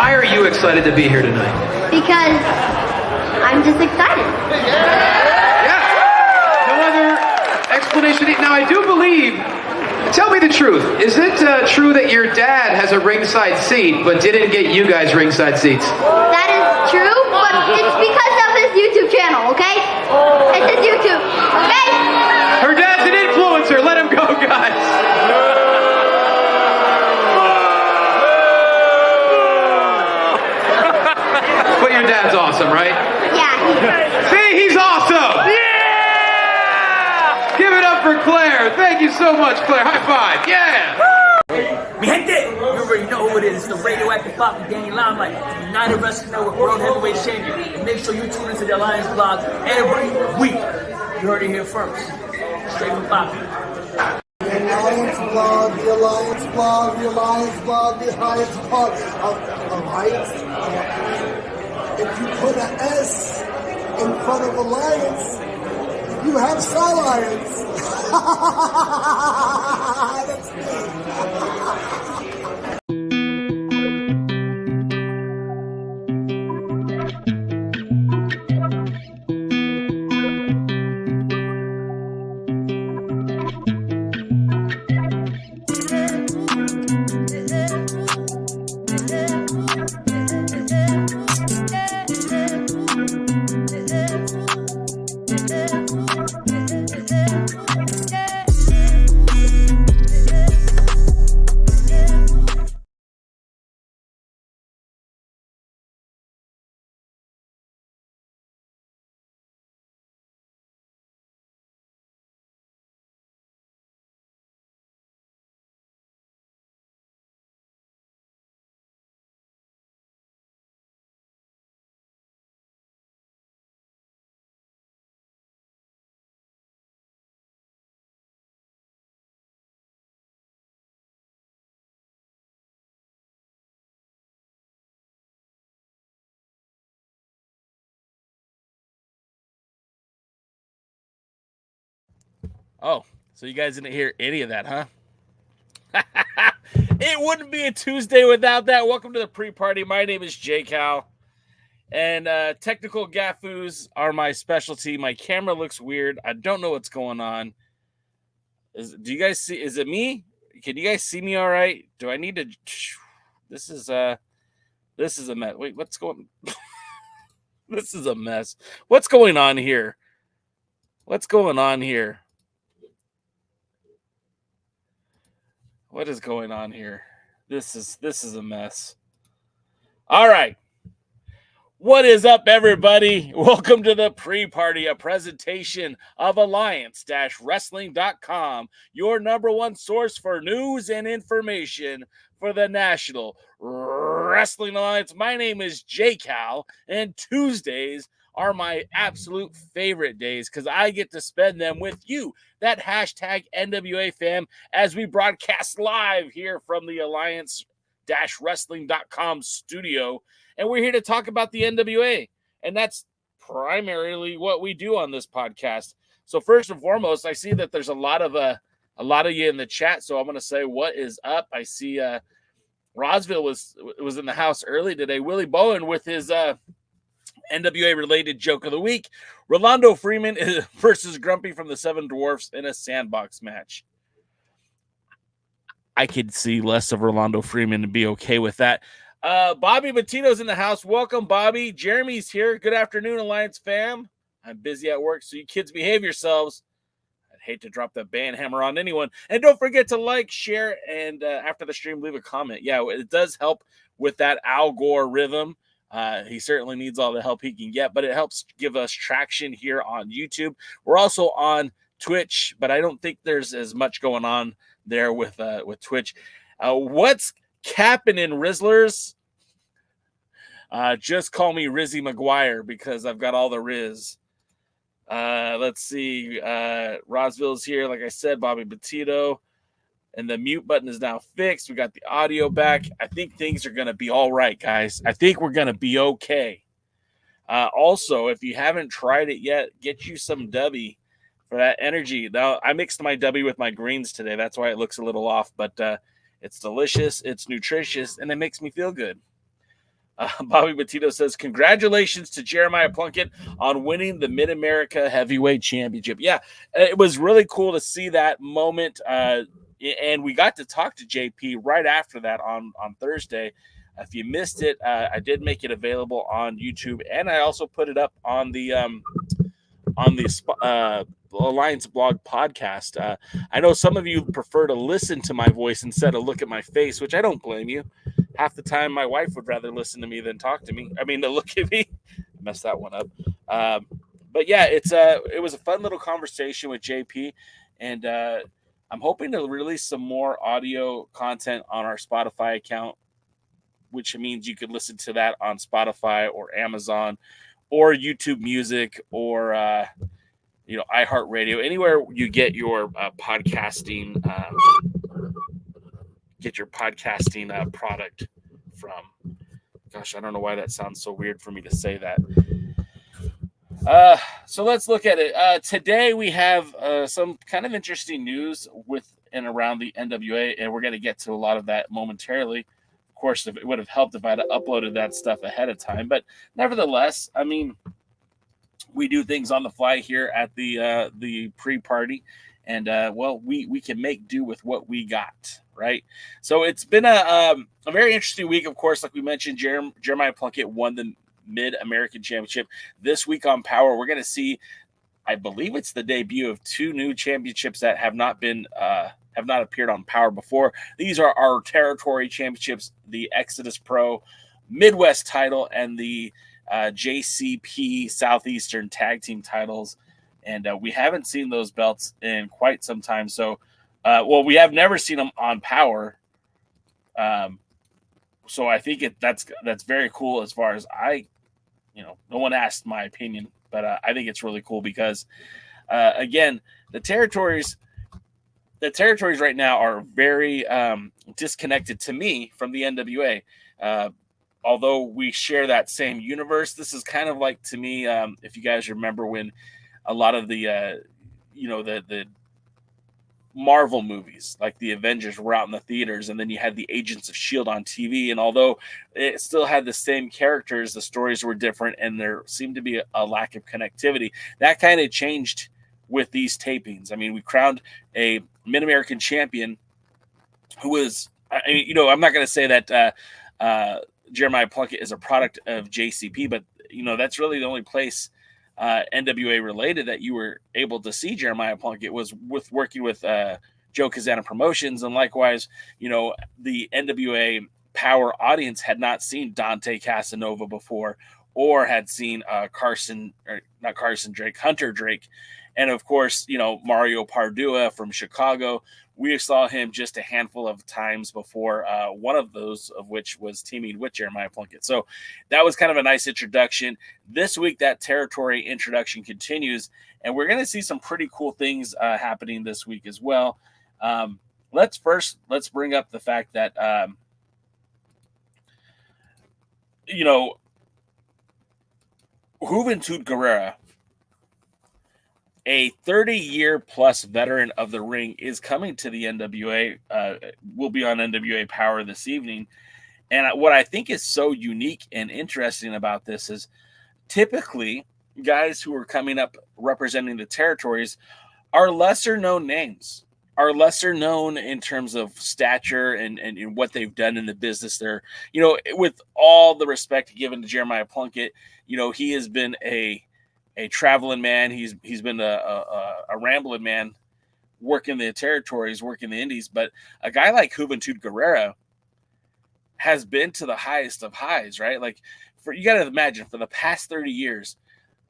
Why are you excited to be here tonight? Because I'm just excited. Yeah. No other explanation. Now, I do believe, tell me the truth, is it true that your dad has a ringside seat but didn't get you guys ringside seats? That is true, but it's because of his YouTube channel, okay? It's his YouTube, okay? Her dad's an influencer. Let him go, guys. But your dad's awesome, right? Yeah. See, he's awesome! Yeah! Give it up for Claire. Thank you so much, Claire. High five. Yeah! Mi gente, you already know who it is. It's the radioactive Papi, Danny Limelight, United Wrestling Network World Heavyweight Champion. And make sure you tune into the Alliance blog every week. You heard it here first. Straight from Papi. The Alliance blog, the Alliance blog, the Alliance blog, the Alliance blog. Alliance? If you put an S in front of Alliance, you have Salliance. That's me. Oh, so you guys didn't hear any of that, huh? It wouldn't be a Tuesday without that. Welcome to the pre-party. My name is Jay Cal, and technical gaffus are my specialty. My camera looks weird. I don't know what's going on. Do you guys see? Is it me? Can you guys see me all right? Do I need to? This is a mess. Wait, what's going? This is a mess. What's going on here? What's going on here? What is going on here? This is a mess. All right. What is up, everybody? Welcome to the pre-party, a presentation of Alliance-Wrestling.com, your number one source for news and information for the National Wrestling Alliance. My name is Jay Cal, and Tuesdays are my absolute favorite days because I get to spend them with you, that hashtag NWA fam, as we broadcast live here from the Alliance-Wrestling.com studio. And we're here to talk about the NWA. And that's primarily what we do on this podcast. So first and foremost, I see that there's a lot of you in the chat. So I'm going to say, what is up? I see Rosville was in the house early today. Willie Bowen with his NWA related joke of the week. Rolando Freeman versus Grumpy from the Seven Dwarfs in a sandbox match. I could see less of Rolando Freeman and be okay with that. Bobby Bettino's in the house. Welcome, Bobby. Jeremy's here. Good afternoon, Alliance fam. I'm busy at work, so you kids behave yourselves. I'd hate to drop the band hammer on anyone. And don't forget to like, share, and after the stream, leave a comment. Yeah, it does help with that Al Gore rhythm. He certainly needs all the help he can get, but it helps give us traction here on YouTube. We're also on Twitch, but I don't think there's as much going on there with Twitch. What's capping in Rizzlers? Just call me Rizzy McGuire because I've got all the Riz. Let's see. Rosville's here. Like I said, Bobby Bettino. And the mute button is now fixed. We got the audio back. I think things are going to be all right, guys. I think we're going to be okay. Also, if you haven't tried it yet, get you some Dubby for that energy. Now, I mixed my Dubby with my greens today. That's why it looks a little off. But it's delicious, it's nutritious, and it makes me feel good. Bobby Bettino says, congratulations to Jeremiah Plunkett on winning the Mid-America Heavyweight Championship. Yeah, it was really cool to see that moment. And we got to talk to JP right after that on Thursday. If you missed it, I did make it available on YouTube, and I also put it up on the Alliance Blog podcast. I know some of you prefer to listen to my voice instead of look at my face, which I don't blame you. Half the time, my wife would rather listen to me than talk to me. I mean, to look at me. I messed that one up. But yeah, it was a fun little conversation with JP, and I'm hoping to release some more audio content on our Spotify account, which means you could listen to that on Spotify or Amazon or YouTube Music or iHeartRadio, anywhere you get your podcasting product from. Gosh, I don't know why that sounds so weird for me to say that. So let's look at it. Today we have some kind of interesting news with and around the NWA, and we're going to get to a lot of that momentarily. Of course, it would have helped if I'd uploaded that stuff ahead of time, but nevertheless, I mean, we do things on the fly here at the pre-party, and we can make do with what we got, right? So it's been a very interesting week. Of course, like we mentioned, Jeremiah Plunkett won the Mid-American Championship. This week on Power, we're going to see, I believe it's the debut of two new championships that have not appeared on Power before. These are our territory championships, the Exodus Pro Midwest title and the JCP Southeastern tag team titles. And we haven't seen those belts in quite some time. So, we have never seen them on Power. So I think that's very cool as far as no one asked my opinion, but I think it's really cool because, again, the territories right now are very disconnected to me from the NWA. Although we share that same universe, this is kind of like, to me, if you guys remember when a lot of the Marvel movies, like the Avengers, were out in the theaters, and then you had the Agents of S.H.I.E.L.D. on TV, and although it still had the same characters, the stories were different, and there seemed to be a lack of connectivity. That kind of changed with these tapings. I mean, we crowned a Mid-American champion who was, I'm not going to say that Jeremiah Plunkett is a product of JCP, but that's really the only place NWA related that you were able to see Jeremiah Plunkett was with working with Joe Kazana Promotions, and likewise, the NWA Power audience had not seen Dante Casanova before, or had seen Hunter Drake, and of course, Mario Pardua from Chicago. We saw him just a handful of times before, one of those of which was teaming with Jeremiah Plunkett. So that was kind of a nice introduction. This week, that territory introduction continues, and we're going to see some pretty cool things happening this week as well. Let's bring up the fact that, Juventud Guerrera, a 30-year plus veteran of the ring, is coming to the NWA. Will be on NWA Power this evening. And what I think is so unique and interesting about this is typically guys who are coming up representing the territories are lesser known names, are lesser known in terms of stature and what they've done in the business. They're, with all the respect given to Jeremiah Plunkett, he has been a traveling man. He's been a rambling man, working the territories, working the indies. But a guy like Juventud Guerrera has been to the highest of highs, right? Like, you got to imagine, for the past 30 years,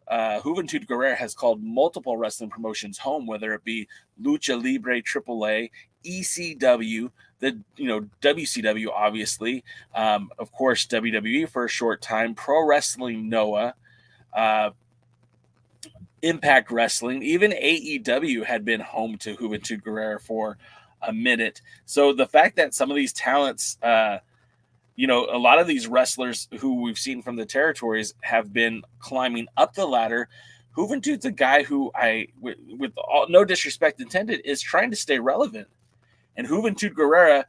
Juventud Guerrera has called multiple wrestling promotions home, whether it be Lucha Libre AAA, ECW, the WCW, obviously, of course WWE for a short time, Pro Wrestling Noah, Impact Wrestling, even AEW had been home to Juventud Guerrera for a minute. So the fact that some of these talents, a lot of these wrestlers who we've seen from the territories have been climbing up the ladder. Juventud's a guy who with no disrespect intended, is trying to stay relevant. And Juventud Guerrera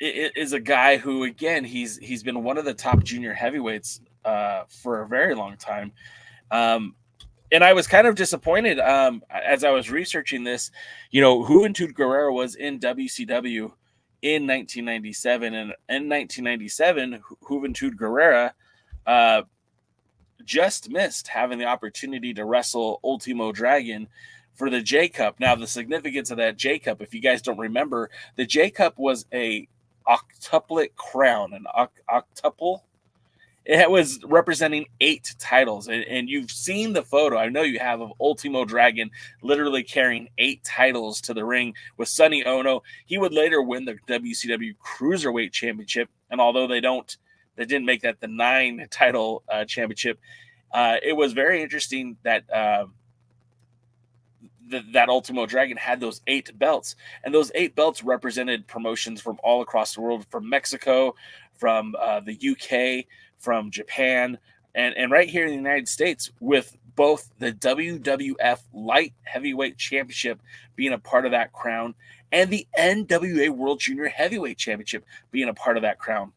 is a guy who, again, he's been one of the top junior heavyweights for a very long time. And I was kind of disappointed as I was researching this. Juventud Guerrera was in WCW in 1997, and in 1997, Juventud Guerrera just missed having the opportunity to wrestle Ultimo Dragon for the J Cup. Now, the significance of that J Cup, if you guys don't remember, the J Cup was a octuplet crown, an octuple. It was representing 8 titles, and you've seen the photo, I know you have, of Ultimo Dragon literally carrying 8 titles to the ring with Sonny Ono. He would later win the WCW Cruiserweight Championship, and although they didn't make that the 9 title championship, it was very interesting that that Ultimo Dragon had those 8 belts, and those 8 belts represented promotions from all across the world, from Mexico, from the UK, from Japan, and right here in the United States, with both the WWF Light Heavyweight Championship being a part of that crown and the NWA World Junior Heavyweight Championship being a part of that crown.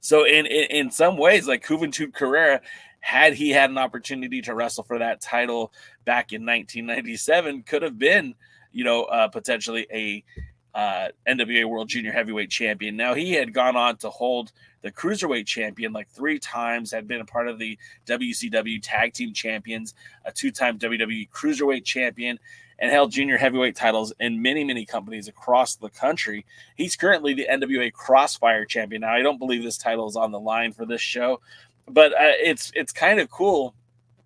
So in some ways, like Juventud Guerrera, had he had an opportunity to wrestle for that title back in 1997, could have been, potentially a NWA World Junior Heavyweight Champion. Now, he had gone on to hold the Cruiserweight Champion like 3 times, had been a part of the WCW Tag Team Champions, a 2-time WWE Cruiserweight Champion, and held junior heavyweight titles in many, many companies across the country. He's currently the NWA Kross Fire Champion. Now, I don't believe this title is on the line for this show, but it's kind of cool.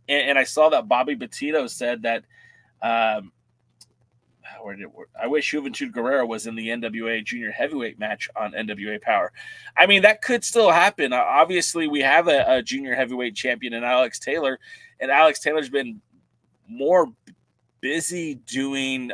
And I saw that Bobby Petito said that I wish Juventud Guerrera was in the NWA Junior Heavyweight match on NWA Power. I mean, that could still happen. Obviously, we have a Junior Heavyweight champion in Alex Taylor, and Alex Taylor's been more busy doing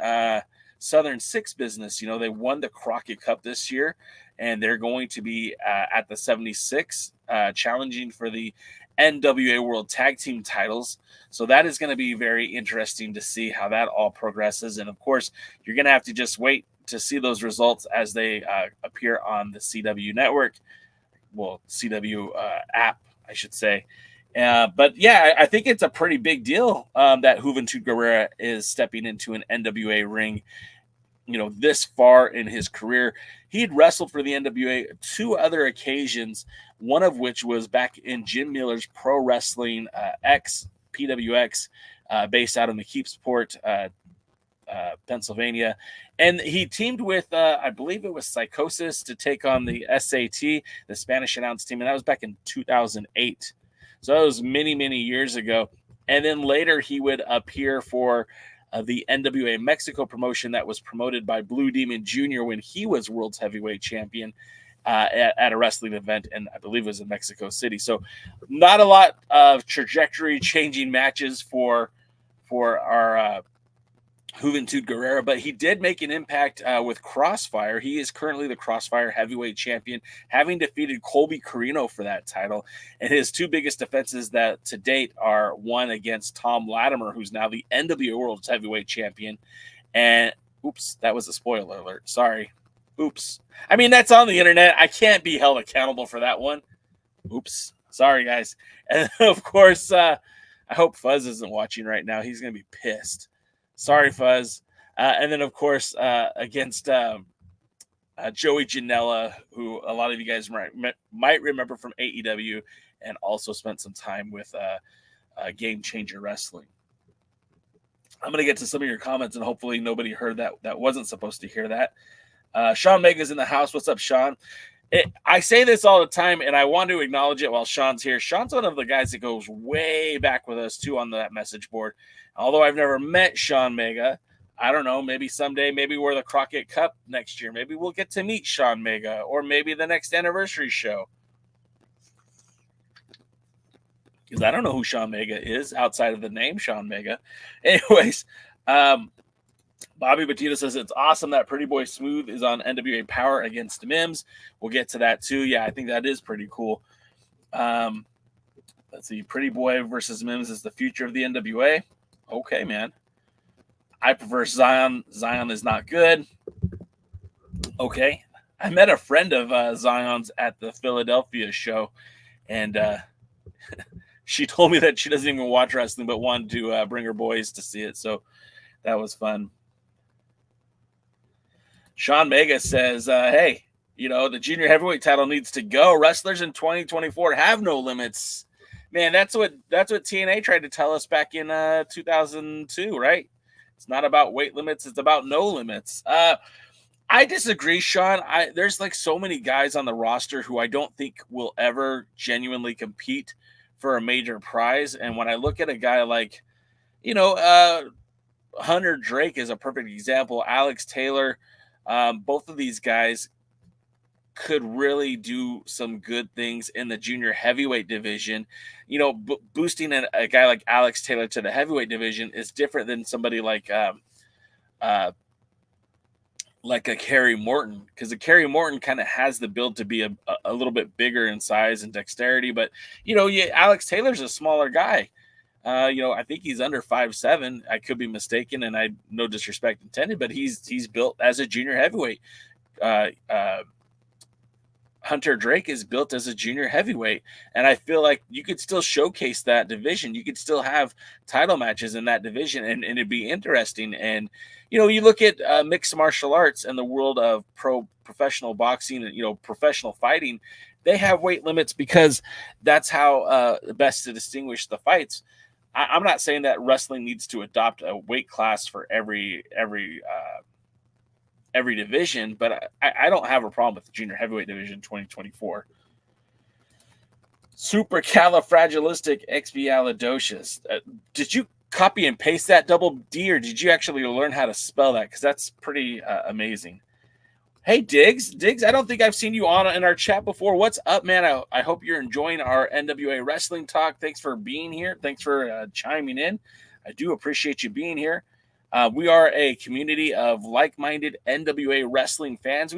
Southern Six business. They won the Crockett Cup this year, and they're going to be at the 76 challenging for the NWA World Tag Team titles. So that is going to be very interesting to see how that all progresses. And of course, you're going to have to just wait to see those results as they appear on the CW network. Well, CW app, I should say. But yeah, I think it's a pretty big deal that Juventud Guerrera is stepping into an NWA ring, this far in his career. He'd wrestled for the NWA 2 other occasions, one of which was back in Jim Miller's Pro Wrestling X, PWX, based out of McKeesport, Pennsylvania. And he teamed with, I believe it was Psychosis, to take on the SAT, the Spanish announce team, and that was back in 2008. So that was many, many years ago. And then later he would appear for the NWA Mexico promotion that was promoted by Blue Demon Jr. when he was World's Heavyweight Champion at a wrestling event, and I believe it was in Mexico City. So not a lot of trajectory-changing matches for our Juventud Guerrera, but he did make an impact with Kross Fire. He is currently the Kross Fire Heavyweight Champion, having defeated Colby Corino for that title. And his 2 biggest defenses that to date are one against Thom Latimer, who's now the NWA World Heavyweight Champion. And oops, that was a spoiler alert. Sorry. Oops. I mean, that's on the internet. I can't be held accountable for that one. Oops. Sorry, guys. And of course, I hope Fuzz isn't watching right now. He's going to be pissed. Sorry, Fuzz. And then, of course, against Joey Janela, who a lot of you guys might remember from AEW, and also spent some time with Game Changer Wrestling. I'm going to get to some of your comments, and hopefully nobody heard that wasn't supposed to hear that. Sean Mega's in the house. What's up, Sean? I say this all the time, and I want to acknowledge it while Sean's here. Sean's one of the guys that goes way back with us, too, on that message board. Although I've never met Sean Mega, I don't know, maybe someday, maybe we're the Crockett Cup next year. Maybe we'll get to meet Sean Mega, or maybe the next anniversary show. Because I don't know who Sean Mega is outside of the name Sean Mega. Anyways, Bobby Petito says it's awesome that Pretty Boy Smooth is on NWA Power against Mims. We'll get to that too. Yeah, I think that is pretty cool. Let's see. Pretty Boy versus Mims is the future of the NWA. Okay, man. I prefer Zyon. Zyon is not good. Okay. I met a friend of Zion's at the Philadelphia show, and she told me that she doesn't even watch wrestling, but wanted to bring her boys to see it. So that was fun. Sean Mega says, hey, the junior heavyweight title needs to go. Wrestlers in 2024 have no limits. Man, that's what TNA tried to tell us back in 2002, right? It's not about weight limits. It's about no limits. I disagree, Sean. There's like so many guys on the roster who I don't think will ever genuinely compete for a major prize. And when I look at a guy like, Hunter Drake is a perfect example. Alex Taylor, both of these guys could really do some good things in the junior heavyweight division. Boosting a guy like Alex Taylor to the heavyweight division is different than somebody like a Kerry Morton, because the Kerry Morton kind of has the build to be a little bit bigger in size and dexterity. But, Alex Taylor's a smaller guy. I think he's under 5'7". I could be mistaken, and I no disrespect intended, but he's built as a junior heavyweight. Hunter Drake is built as a junior heavyweight, and I feel like you could still showcase that division. You could still have title matches in that division, and it'd be interesting. And you look at mixed martial arts and the world of professional boxing and professional fighting. They have weight limits because that's how best to distinguish the fights. I'm not saying that wrestling needs to adopt a weight class for every division, but I don't have a problem with the junior heavyweight division 2024. Supercalifragilisticexpialidocious. Did you copy and paste that double D, or did you actually learn how to spell that? Because that's pretty amazing. Hey, Diggs, I don't think I've seen you on in our chat before. What's up, man? I hope you're enjoying our NWA wrestling talk. Thanks for being here. Thanks for chiming in. I do appreciate you being here. We are a community of like-minded NWA wrestling fans.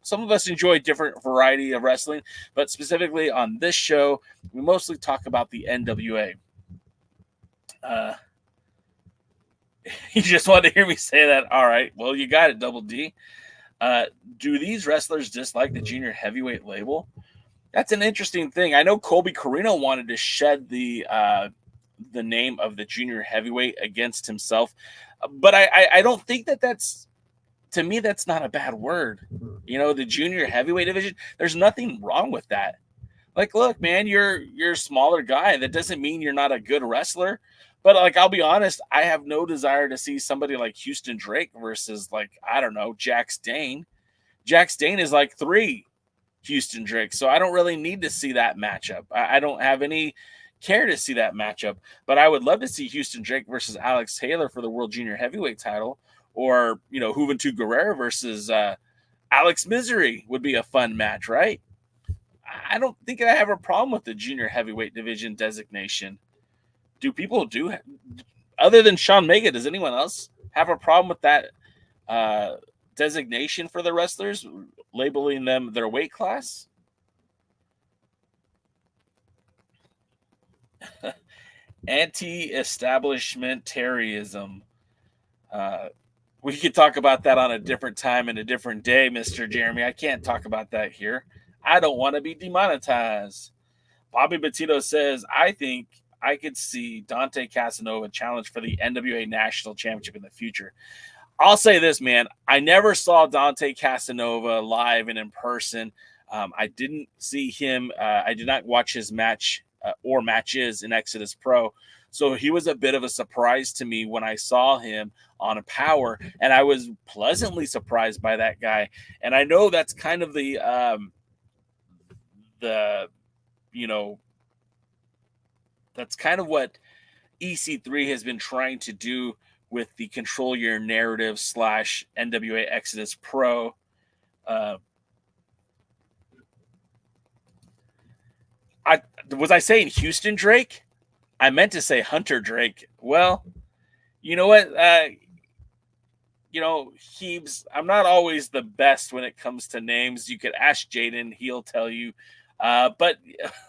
Some of us enjoy different variety of wrestling, but specifically on this show, we mostly talk about the NWA. You just wanted to hear me say that. All right. Well, you got it, Double D. Do these wrestlers dislike the junior heavyweight label? That's an interesting thing. I know Colby Corino wanted to shed the name of the junior heavyweight against himself, but I don't think that's, to me, that's not a bad word. The junior heavyweight division, there's nothing wrong with that. Like, look, man, you're a smaller guy. That doesn't mean you're not a good wrestler. But, I'll be honest, I have no desire to see somebody like Houston Drake versus, Jax Dane. Jax Dane is 3 Houston Drake, so I don't really need to see that matchup. I don't have any care to see that matchup, but I would love to see Houston Drake versus Alex Taylor for the World Junior Heavyweight title, or, Juventud Guerrera versus Alex Misery would be a fun match, right? I don't think I have a problem with the junior heavyweight division designation. Do people other than Sean Mega, does anyone else have a problem with that designation for the wrestlers, labeling them their weight class? Anti-establishmentarianism. We could talk about that on a different time and a different day, Mr. Jeremy. I can't talk about that here. I don't want to be demonetized. Bobby Bettino says, I think I could see Dante Casanova challenge for the NWA National Championship in the future. I'll say this, man. I never saw Dante Casanova live and in person. I didn't see him. I did not watch his match or matches in Exodus Pro. So he was a bit of a surprise to me when I saw him on a Power, and I was pleasantly surprised by that guy. And I know that's kind of that's kind of what EC3 has been trying to do with the Control Your Narrative / NWA Exodus Pro. Was I saying Houston Drake? I meant to say Hunter Drake. Well, you know what? Heebs, I'm not always the best when it comes to names. You could ask Jaden. He'll tell you. But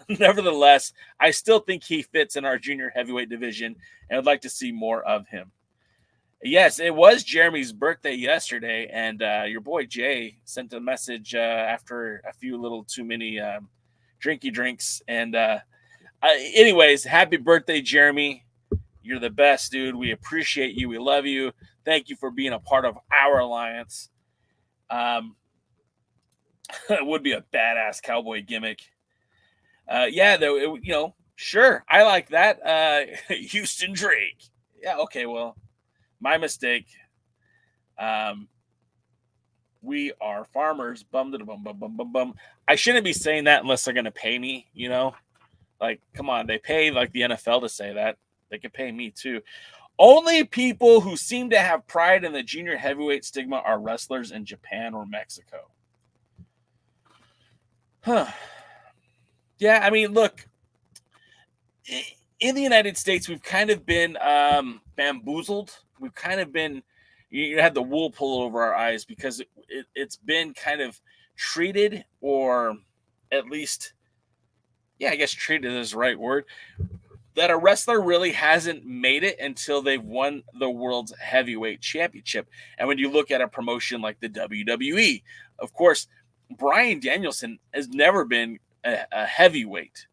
nevertheless, I still think he fits in our junior heavyweight division, and I'd like to see more of him. Yes, it was Jeremy's birthday yesterday, and your boy Jay sent a message after a few little too many drinky drinks. And anyways, happy birthday, Jeremy. You're the best, dude. We appreciate you. We love you. Thank you for being a part of our alliance. It would be a badass cowboy gimmick. Yeah, though, sure. I like that. Houston Drake. Yeah, okay, well, my mistake. We are farmers. Bum, bum, bum, bum, bum, bum. I shouldn't be saying that unless they're going to pay me, Like, come on, they pay like the NFL to say that. They can pay me too. Only people who seem to have pride in the junior heavyweight stigma are wrestlers in Japan or Mexico. Huh. Yeah, I mean, look, in the United States, we've kind of been bamboozled. We've kind of been, you had the wool pull over our eyes because it's been kind of treated, or at least, yeah, I guess treated is the right word, that a wrestler really hasn't made it until they've won the world's heavyweight championship. And when you look at a promotion like the WWE, of course, Bryan Danielson has never been a heavyweight.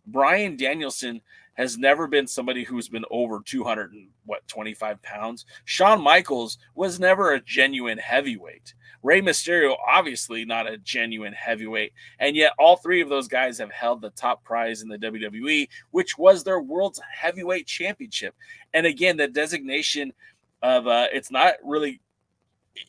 Bryan Danielson has never been somebody who's been over 225 pounds. Shawn Michaels was never a genuine heavyweight. Rey Mysterio, obviously not a genuine heavyweight. And yet all three of those guys have held the top prize in the WWE, which was their world's heavyweight championship. And again, the designation of it's not really,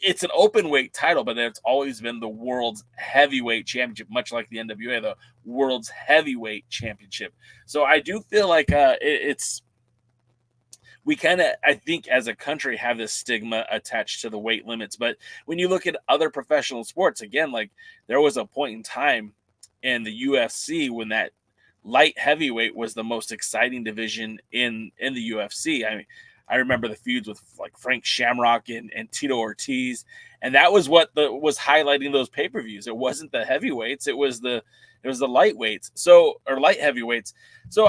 it's an open weight title, but it's always been the world's heavyweight championship, much like the NWA, the world's heavyweight championship. So I do feel like we kind of, I think as a country, have this stigma attached to the weight limits. But when you look at other professional sports, again, like there was a point in time in the UFC when that light heavyweight was the most exciting division in the UFC. I mean, I remember the feuds with like Frank Shamrock and Tito Ortiz, and that was what was highlighting those pay-per-views. It wasn't the heavyweights; it was the lightweights. So, or light heavyweights. So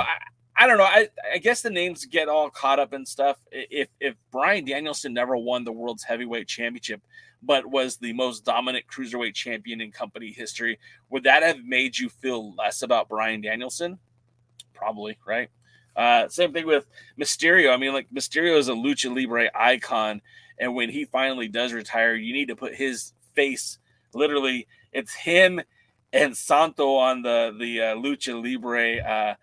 I don't know. I guess the names get all caught up in stuff. If Bryan Danielson never won the world's heavyweight championship, but was the most dominant cruiserweight champion in company history, would that have made you feel less about Bryan Danielson? Probably, right? Same thing with Mysterio. I mean, like Mysterio is a Lucha Libre icon, and when he finally does retire, you need to put his face. Literally, it's him and Santo on the Lucha Libre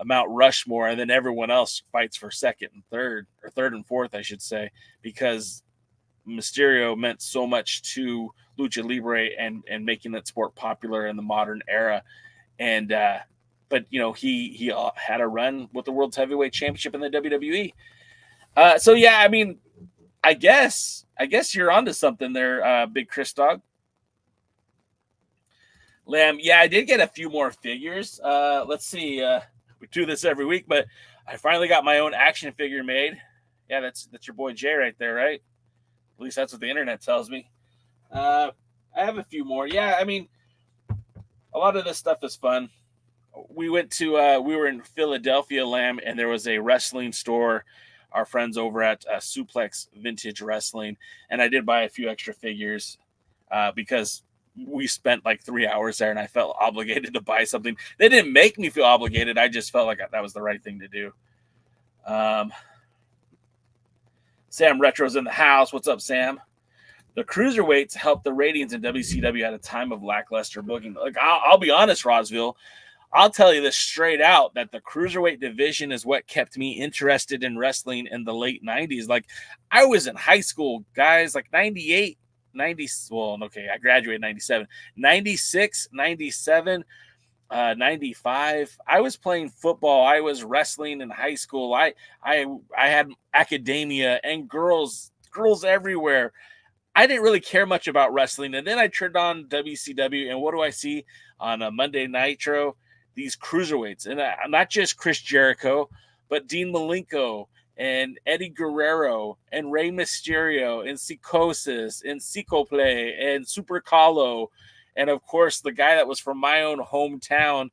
Mount Rushmore, and then everyone else fights for second and third, or third and fourth, I should say, because Mysterio meant so much to Lucha Libre and making that sport popular in the modern era. And but he had a run with the World's Heavyweight Championship in the WWE. So yeah, I mean, I guess you're onto something there, Big Chris Dog. Lamb, yeah, I did get a few more figures. Let's see. We do this every week, but I finally got my own action figure made. Yeah, that's your boy Jay right there, right? At least that's what the internet tells me. I have a few more. Yeah, I mean, a lot of this stuff is fun. We went to we were in Philadelphia, Lamb, and there was a wrestling store. Our friends over at Suplex Vintage Wrestling, and I did buy a few extra figures because we spent like 3 hours there, and I felt obligated to buy something. They didn't make me feel obligated. I just felt like that was the right thing to do. Sam Retro's in the house. What's up, Sam? The cruiserweights helped the ratings in WCW at a time of lackluster booking. Like, I'll be honest, Rosville. I'll tell you this straight out, that the cruiserweight division is what kept me interested in wrestling in the late 90s. Like, I was in high school, guys, like 98, 90. Well, okay, I graduated in 97, 96, 97, 95. I was playing football. I was wrestling in high school. I had academia and girls everywhere. I didn't really care much about wrestling. And then I turned on WCW, and what do I see on a Monday Nitro? These cruiserweights, and not just Chris Jericho, but Dean Malenko and Eddie Guerrero and Rey Mysterio and Psicosis and Psicoplay and Super Calo, and of course the guy that was from my own hometown.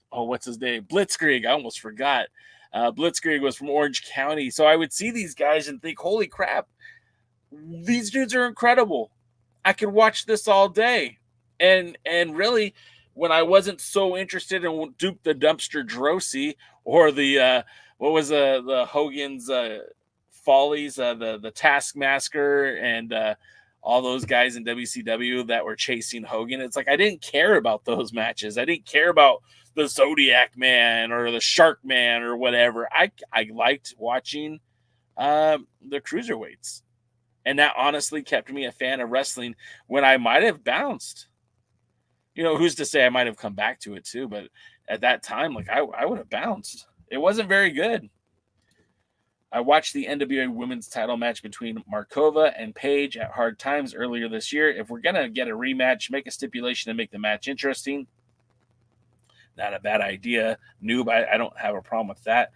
What's his name? Blitzkrieg. I almost forgot. Blitzkrieg was from Orange County. So I would see these guys and think, holy crap, these dudes are incredible. I could watch this all day. And really, when I wasn't so interested in Duke the Dumpster Drosy or the what was the Hogan's Follies, the Taskmaster, and all those guys in WCW that were chasing Hogan, it's like I didn't care about those matches. I didn't care about the Zodiac Man or the Shark Man or whatever. I liked watching the cruiserweights, and that honestly kept me a fan of wrestling when I might have bounced. You know, who's to say I might have come back to it too, but at that time, like I would have bounced. It wasn't very good. I watched the NWA women's title match between Markova and Paige at Hard Times earlier this year. If we're going to get a rematch, make a stipulation to make the match interesting. Not a bad idea. Noob, I don't have a problem with that.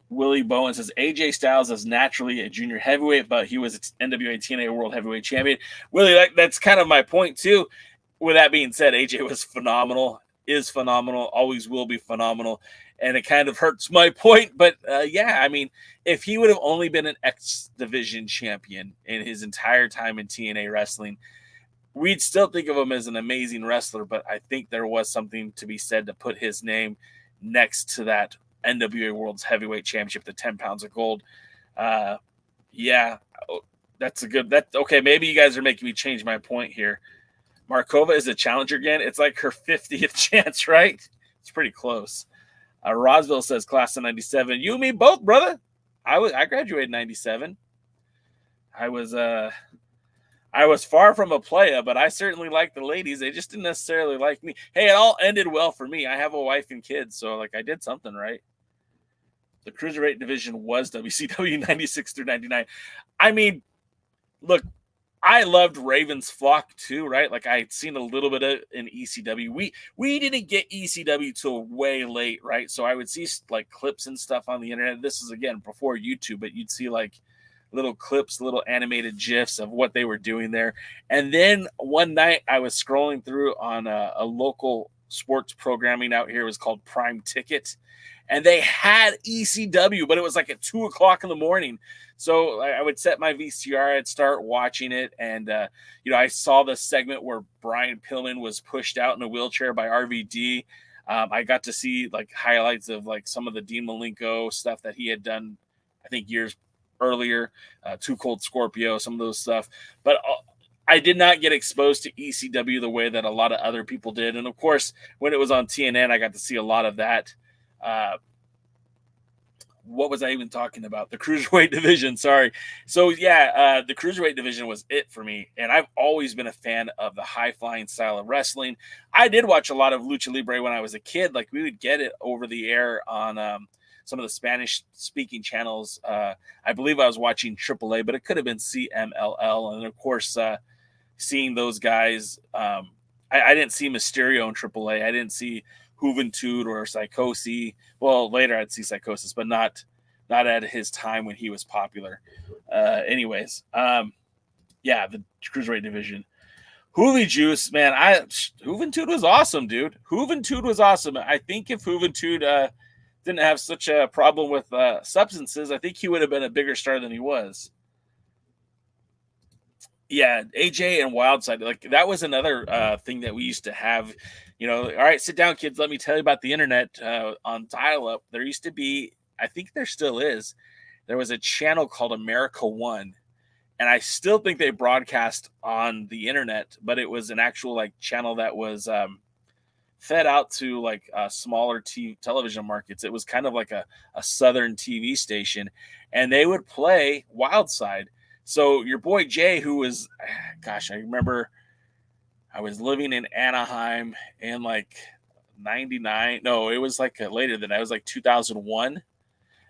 Willie Bowen says, AJ Styles is naturally a junior heavyweight, but he was NWA TNA World Heavyweight Champion. Willie, that's kind of my point too. With that being said, AJ was phenomenal, is phenomenal, always will be phenomenal. And it kind of hurts my point. But yeah, I mean, if he would have only been an X Division champion in his entire time in TNA wrestling, we'd still think of him as an amazing wrestler. But I think there was something to be said to put his name next to that NWA World's Heavyweight Championship, the 10 pounds of gold. Yeah, that's a good, okay. Maybe you guys are making me change my point here. Markova is a challenger again. It's like her 50th chance, right? It's pretty close. Roswell says class of 97. You and me both, brother. I graduated in 97. I was far from a player, but I certainly liked the ladies. They just didn't necessarily like me. Hey, it all ended well for me. I have a wife and kids, so like I did something right. The cruiserweight division was WCW 96 through 99. I mean, look, I loved Raven's Flock too, right? Like I had seen a little bit of in ECW. We didn't get ECW till way late, right? So I would see like clips and stuff on the internet. This is again before YouTube, but you'd see like little clips, little animated GIFs of what they were doing there. And then one night I was scrolling through on a local sports programming out here. It was called Prime Ticket. And they had ECW, but it was like at 2:00 in the morning. So I would set my VCR, I'd start watching it. And, I saw the segment where Brian Pillman was pushed out in a wheelchair by RVD. I got to see like highlights of like some of the Dean Malenko stuff that he had done, I think years earlier, Too Cold Scorpio, some of those stuff. But I did not get exposed to ECW the way that a lot of other people did. And of course, when it was on TNN, I got to see a lot of that. What was I even talking about? The cruiserweight division. Sorry. So yeah, the cruiserweight division was it for me. And I've always been a fan of the high flying style of wrestling. I did watch a lot of Lucha Libre when I was a kid. Like we would get it over the air on some of the Spanish speaking channels. I believe I was watching AAA, but it could have been CMLL. And of course, seeing those guys, I didn't see Mysterio in AAA. I didn't see Juventud or Psychosis. Well, later I'd see Psychosis, but not at his time when he was popular. Anyways, yeah, the cruiserweight division. Juve Juice, man, Juventud was awesome, dude. Juventud was awesome. I think if Juventud didn't have such a problem with substances, I think he would have been a bigger star than he was. Yeah, AJ and Wildside, like that was another thing that we used to have. All right, sit down, kids. Let me tell you about the internet on dial-up. There used to be, I think there still is, there was a channel called America One, and I still think they broadcast on the internet, but it was an actual like channel that was fed out to like smaller television markets. It was kind of like a southern TV station, and they would play Wildside. So your boy Jay, who was, gosh, I remember I was living in Anaheim in like 99. No, it was like later than that. It was like 2001.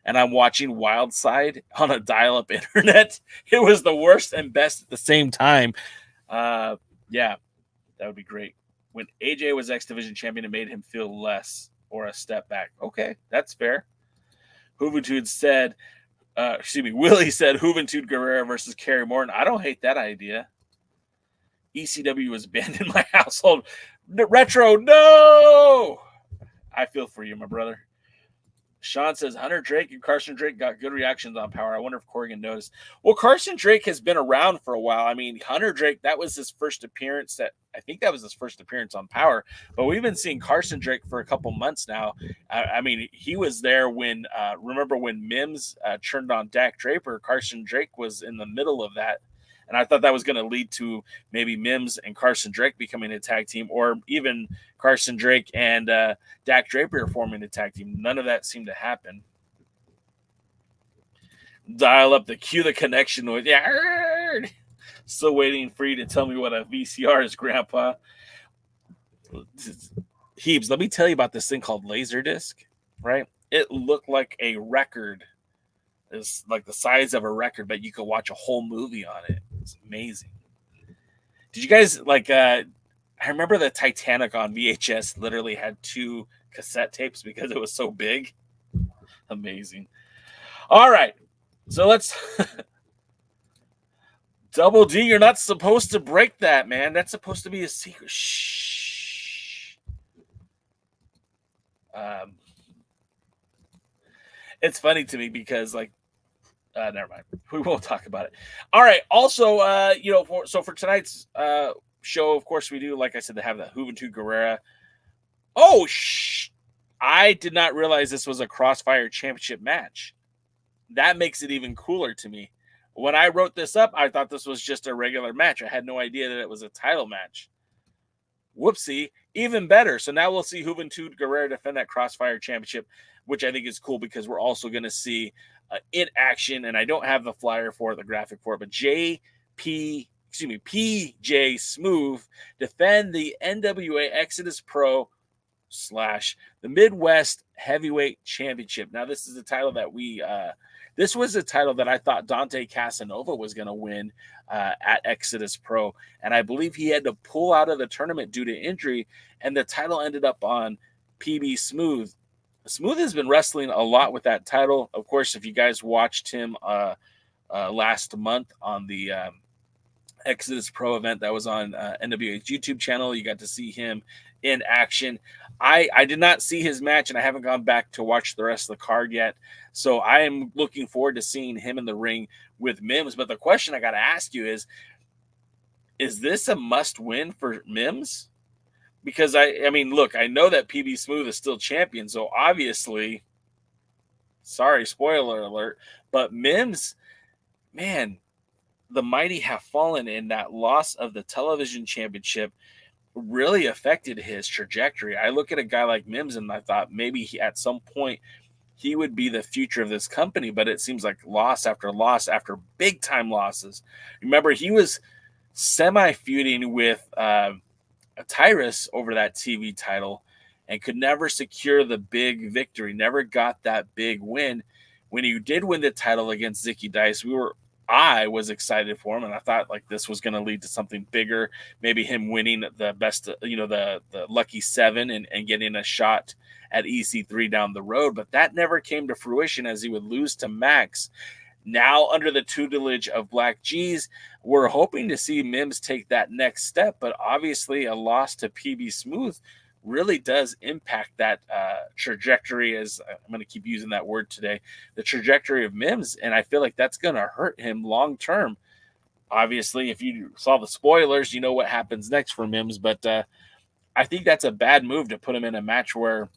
And I'm watching Wildside on a dial-up internet. It was the worst and best at the same time. Yeah, that would be great. When AJ was X Division champion, it made him feel less or a step back. Okay, that's fair. Juventud said, Willie said Juventud Guerrera versus Kerry Morton. I don't hate that idea. ECW was banned in my household. Retro, no! I feel for you, my brother. Sean says Hunter Drake and Carson Drake got good reactions on Power. I wonder if Corrigan noticed. Well, Carson Drake has been around for a while. I mean, Hunter Drake, that was his first appearance. I think that was his first appearance on Power. But we've been seeing Carson Drake for a couple months now. I mean, he was there when, remember when Mims turned on Dak Draper? Carson Drake was in the middle of that. And I thought that was going to lead to maybe Mims and Carson Drake becoming a tag team, or even Carson Drake and Dak Draper forming a tag team. None of that seemed to happen. Dial up the cue the connection noise. Yeah. Still waiting for you to tell me what a VCR is, Grandpa. Heebs, let me tell you about this thing called Laserdisc, right? It looked like a record. It's like the size of a record, but you could watch a whole movie on it. It's amazing. Did you guys I remember the Titanic on VHS literally had 2 cassette tapes because it was so big. Amazing. All right. So let's Double D, you're not supposed to break that, man. That's supposed to be a secret. Shh. It's funny to me because never mind. We won't talk about it. All right. Also, for tonight's show, of course, we do, like I said, to have the Juventud Guerrera. Oh, I did not realize this was a Kross Fire Championship match. That makes it even cooler to me. When I wrote this up, I thought this was just a regular match. I had no idea that it was a title match. Whoopsie. Even better. So now we'll see Juventud Guerrera defend that Kross Fire Championship, which I think is cool because we're also going to see in action, and I don't have the flyer for it, the graphic for it, but PJ Smooth defend the NWA Exodus Pro / the Mid-West Heavyweight Championship. Now, this is a title that this was a title that I thought Dante Casanova was going to win at Exodus Pro, and I believe he had to pull out of the tournament due to injury, and the title ended up on PB Smooth. Smooth has been wrestling a lot with that title. Of course, if you guys watched him last month on the Exodus Pro event that was on NWA's YouTube channel, you got to see him in action. I did not see his match, and I haven't gone back to watch the rest of the card yet. So I am looking forward to seeing him in the ring with Mims. But the question I got to ask you is this a must-win for Mims? Because, I mean, look, I know that PB Smooth is still champion, so obviously, sorry, spoiler alert, but Mims, man, the mighty have fallen, and that loss of the television championship really affected his trajectory. I look at a guy like Mims, and I thought maybe at some point he would be the future of this company, but it seems like loss after big-time losses. Remember, he was semi-feuding with Tyrus over that TV title and could never secure the big victory, never got that big win. When he did win the title against Zicky Dice, I was excited for him, and I thought this was going to lead to something bigger, maybe him winning the best, the Lucky 7 and getting a shot at EC3 down the road, but that never came to fruition as he would lose to Max. Now, under the tutelage of Black G's, we're hoping to see Mims take that next step, but obviously a loss to PB Smooth really does impact that trajectory, as I'm going to keep using that word today, the trajectory of Mims, and I feel like that's going to hurt him long term. Obviously, if you saw the spoilers, you know what happens next for Mims, but I think that's a bad move to put him in a match where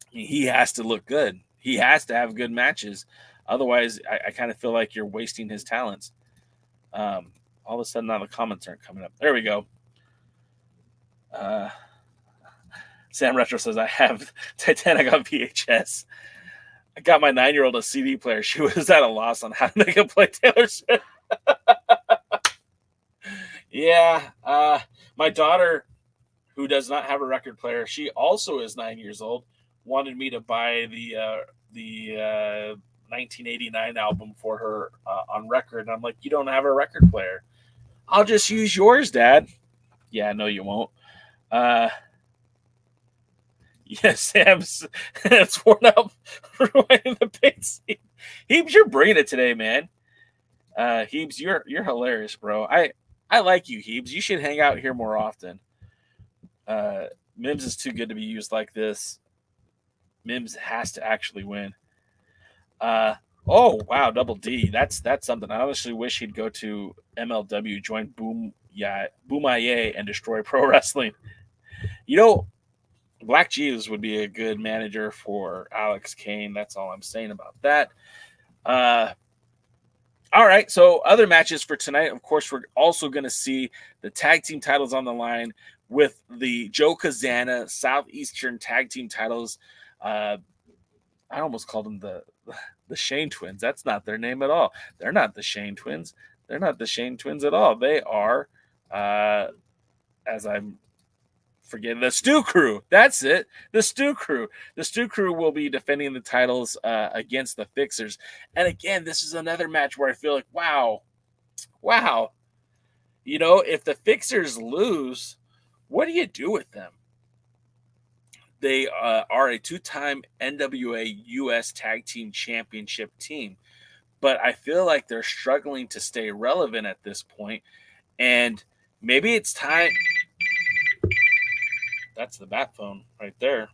he has to look good. He has to have good matches. Otherwise, I kind of feel like you're wasting his talents. All of a sudden, now the comments aren't coming up. There we go. Sam Retro says, I have Titanic on VHS. I got my 9-year-old a CD player. She was at a loss on how to make him play Taylor Swift. Yeah. My daughter, who does not have a record player, she also is 9 years old, wanted me to buy the 1989 album for her on record. And I'm like, you don't have a record player. I'll just use yours, Dad. Yeah, no, you won't. Yes, Sam's it's worn out rewinding the paint scene. Heebs, you're bringing it today, man. Heebs, you're hilarious, bro. I like you, Heebs. You should hang out here more often. Mims is too good to be used like this. Mims has to actually win. Oh wow, Double D. That's something. I honestly wish he'd go to MLW, join Boomaye, and destroy pro wrestling. You know, Black Jesus would be a good manager for Alex Kane. That's all I'm saying about that. All right, so other matches for tonight. Of course, we're also going to see the tag team titles on the line with the Joe Kazana Southeastern tag team titles. I almost called them the Shane Twins. That's not their name at all. They're not the Shane Twins. They're not the Shane Twins at all. They are, as I'm forgetting, the Stew Crew. That's it. The Stew Crew. The Stew Crew will be defending the titles against the Fixers. And again, this is another match where I feel like, wow. You know, if the Fixers lose, what do you do with them? They are a two-time NWA US Tag Team Championship team. But I feel like they're struggling to stay relevant at this point. And maybe it's time... That's the bat phone right there.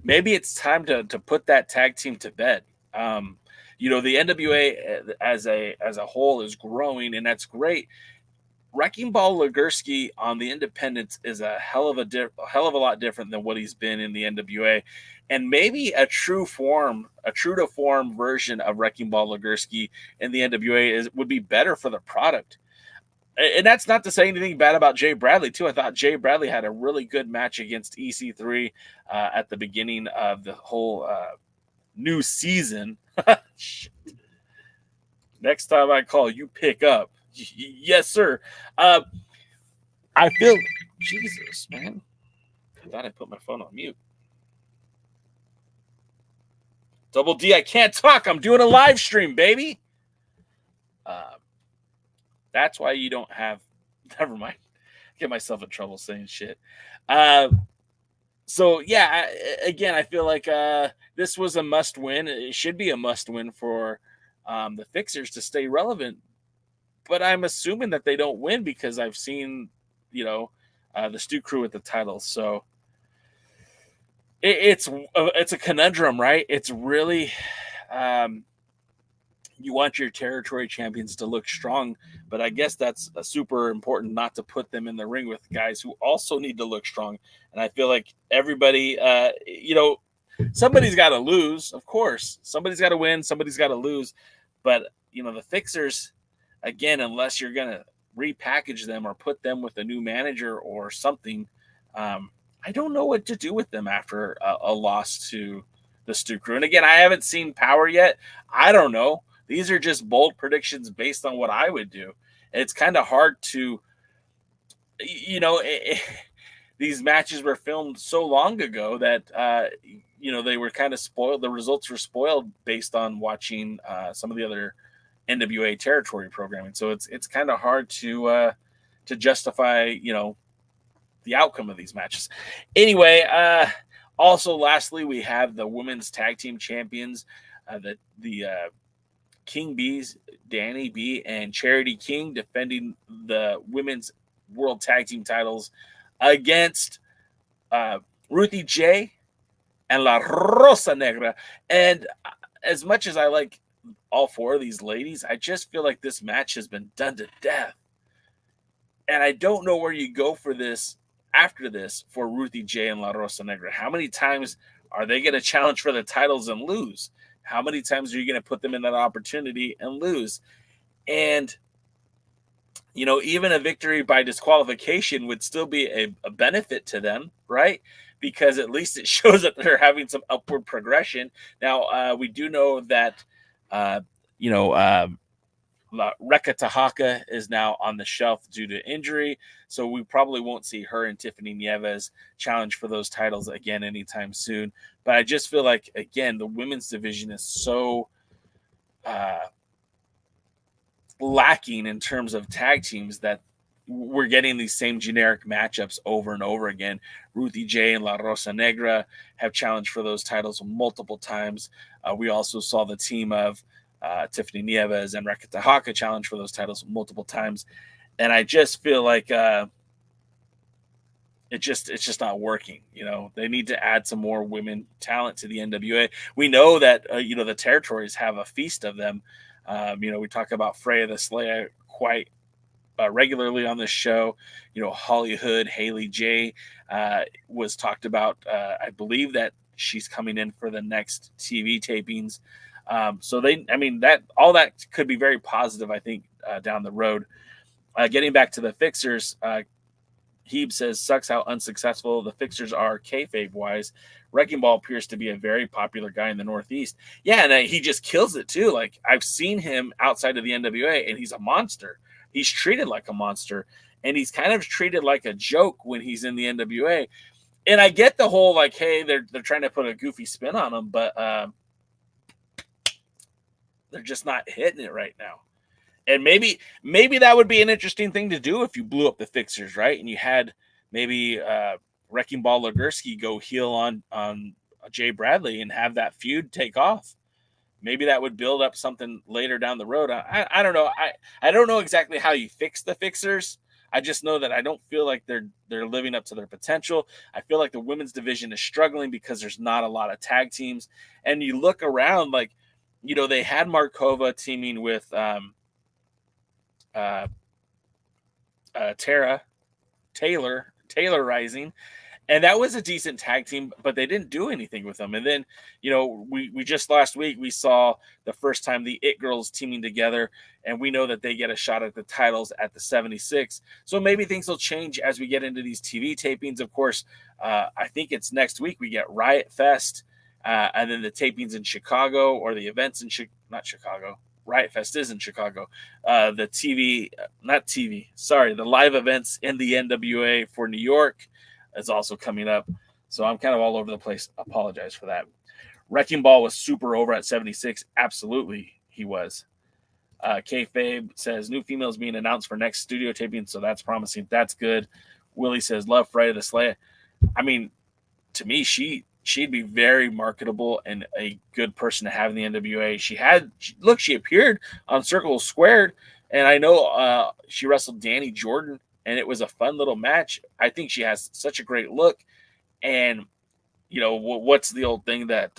Maybe it's time to put that tag team to bed. You know, the NWA as a whole is growing, and that's great. Wrecking Ball Legursky on the Independents is a hell of a lot different than what he's been in the NWA, and maybe a true to form version of Wrecking Ball Legursky in the NWA would be better for the product. And that's not to say anything bad about Jay Bradley, too. I thought Jay Bradley had a really good match against EC3 at the beginning of the whole new season. Shit. Next time I call, you pick up. Yes, sir. I feel... Jesus, man. I thought I put my phone on mute. Double D, I can't talk. I'm doing a live stream, baby. That's why you don't have... Never mind. Get myself in trouble saying shit. So, yeah, again, I feel like this was a must-win. It should be a must-win for the Fixers to stay relevant. But I'm assuming that they don't win because I've seen, you know, the Stew Crew with the titles. So it's a conundrum, right? It's really... you want your territory champions to look strong, but I guess that's super important not to put them in the ring with guys who also need to look strong. And I feel like everybody, you know, somebody's got to lose, of course. Somebody's got to win, somebody's got to lose. But, you know, the Fixers, again, unless you're going to repackage them or put them with a new manager or something, I don't know what to do with them after a loss to the Stew Crew. And again, I haven't seen Power yet. I don't know. These are just bold predictions based on what I would do. And it's kind of hard to, you know, these matches were filmed so long ago that, you know, they were kind of spoiled. The results were spoiled based on watching some of the other NWA territory programming. So it's kind of hard to justify, you know, the outcome of these matches. Anyway, also, lastly, we have the women's tag team champions, the King Bees, Danny B, and Charity King defending the women's world tag team titles against Ruthie J and La Rosa Negra. And as much as I like all four of these ladies, I just feel like this match has been done to death. And I don't know where you go for this after this for Ruthie J and La Rosa Negra. How many times are they going to challenge for the titles and lose? How many times are you going to put them in that opportunity and lose? And, you know, even a victory by disqualification would still be a benefit to them, right? Because at least it shows that they're having some upward progression. Now, we do know that, you know, Rekka Tahaka is now on the shelf due to injury, so we probably won't see her and Tiffany Nieves challenge for those titles again anytime soon. But I just feel like, again, the women's division is so lacking in terms of tag teams that we're getting these same generic matchups over and over again. Ruthie J and La Rosa Negra have challenged for those titles multiple times. We also saw the team of Tiffany Nieves and Rekka Tahaka challenge for those titles multiple times. And I just feel like it's just not working. They need to add some more women talent to the NWA. We know that the territories have a feast of them. We talk about Freya the Slayer quite regularly on this show. Holly Hood, Haley J was talked about. I believe that she's coming in for the next TV tapings. So that all that could be very positive, I think, down the road. Getting back to the Fixers, Hebe says, sucks how unsuccessful the Fixers are kayfabe wise. Wrecking Ball appears to be a very popular guy in the Northeast. Yeah, and he just kills it too. Like, I've seen him outside of the NWA, and he's a monster. He's treated like a monster, and he's kind of treated like a joke when he's in the NWA. And I get the whole, like, hey, they're trying to put a goofy spin on him, but they're just not hitting it right now. And maybe that would be an interesting thing to do if you blew up the Fixers, right? And you had maybe Wrecking Ball Legursky go heel on Jay Bradley and have that feud take off. Maybe that would build up something later down the road. I don't know. I don't know exactly how you fix the Fixers. I just know that I don't feel like they're living up to their potential. I feel like the women's division is struggling because there's not a lot of tag teams. And you look around, like, they had Markova teaming with Taylor Rising, and that was a decent tag team, but they didn't do anything with them. And then, we just last week we saw the first time the It Girls teaming together, and we know that they get a shot at the titles at the 76. So maybe things will change as we get into these TV tapings. Of course, I think it's next week we get Riot Fest, and then the tapings in Chicago, or the events in not Chicago. Riot Fest is in Chicago. The live events in the NWA for New York is also coming up. So I'm kind of all over the place. Apologize for that. Wrecking Ball was super over at 76. Absolutely, he was. Kayfabe says, new females being announced for next studio taping, so that's promising. That's good. Willie says, love Freya the Slayer. I mean, to me, she'd be very marketable and a good person to have in the NWA. She appeared on Circle Squared, and I know she wrestled Danny Jordan, and it was a fun little match. I think she has such a great look. And, what's the old thing that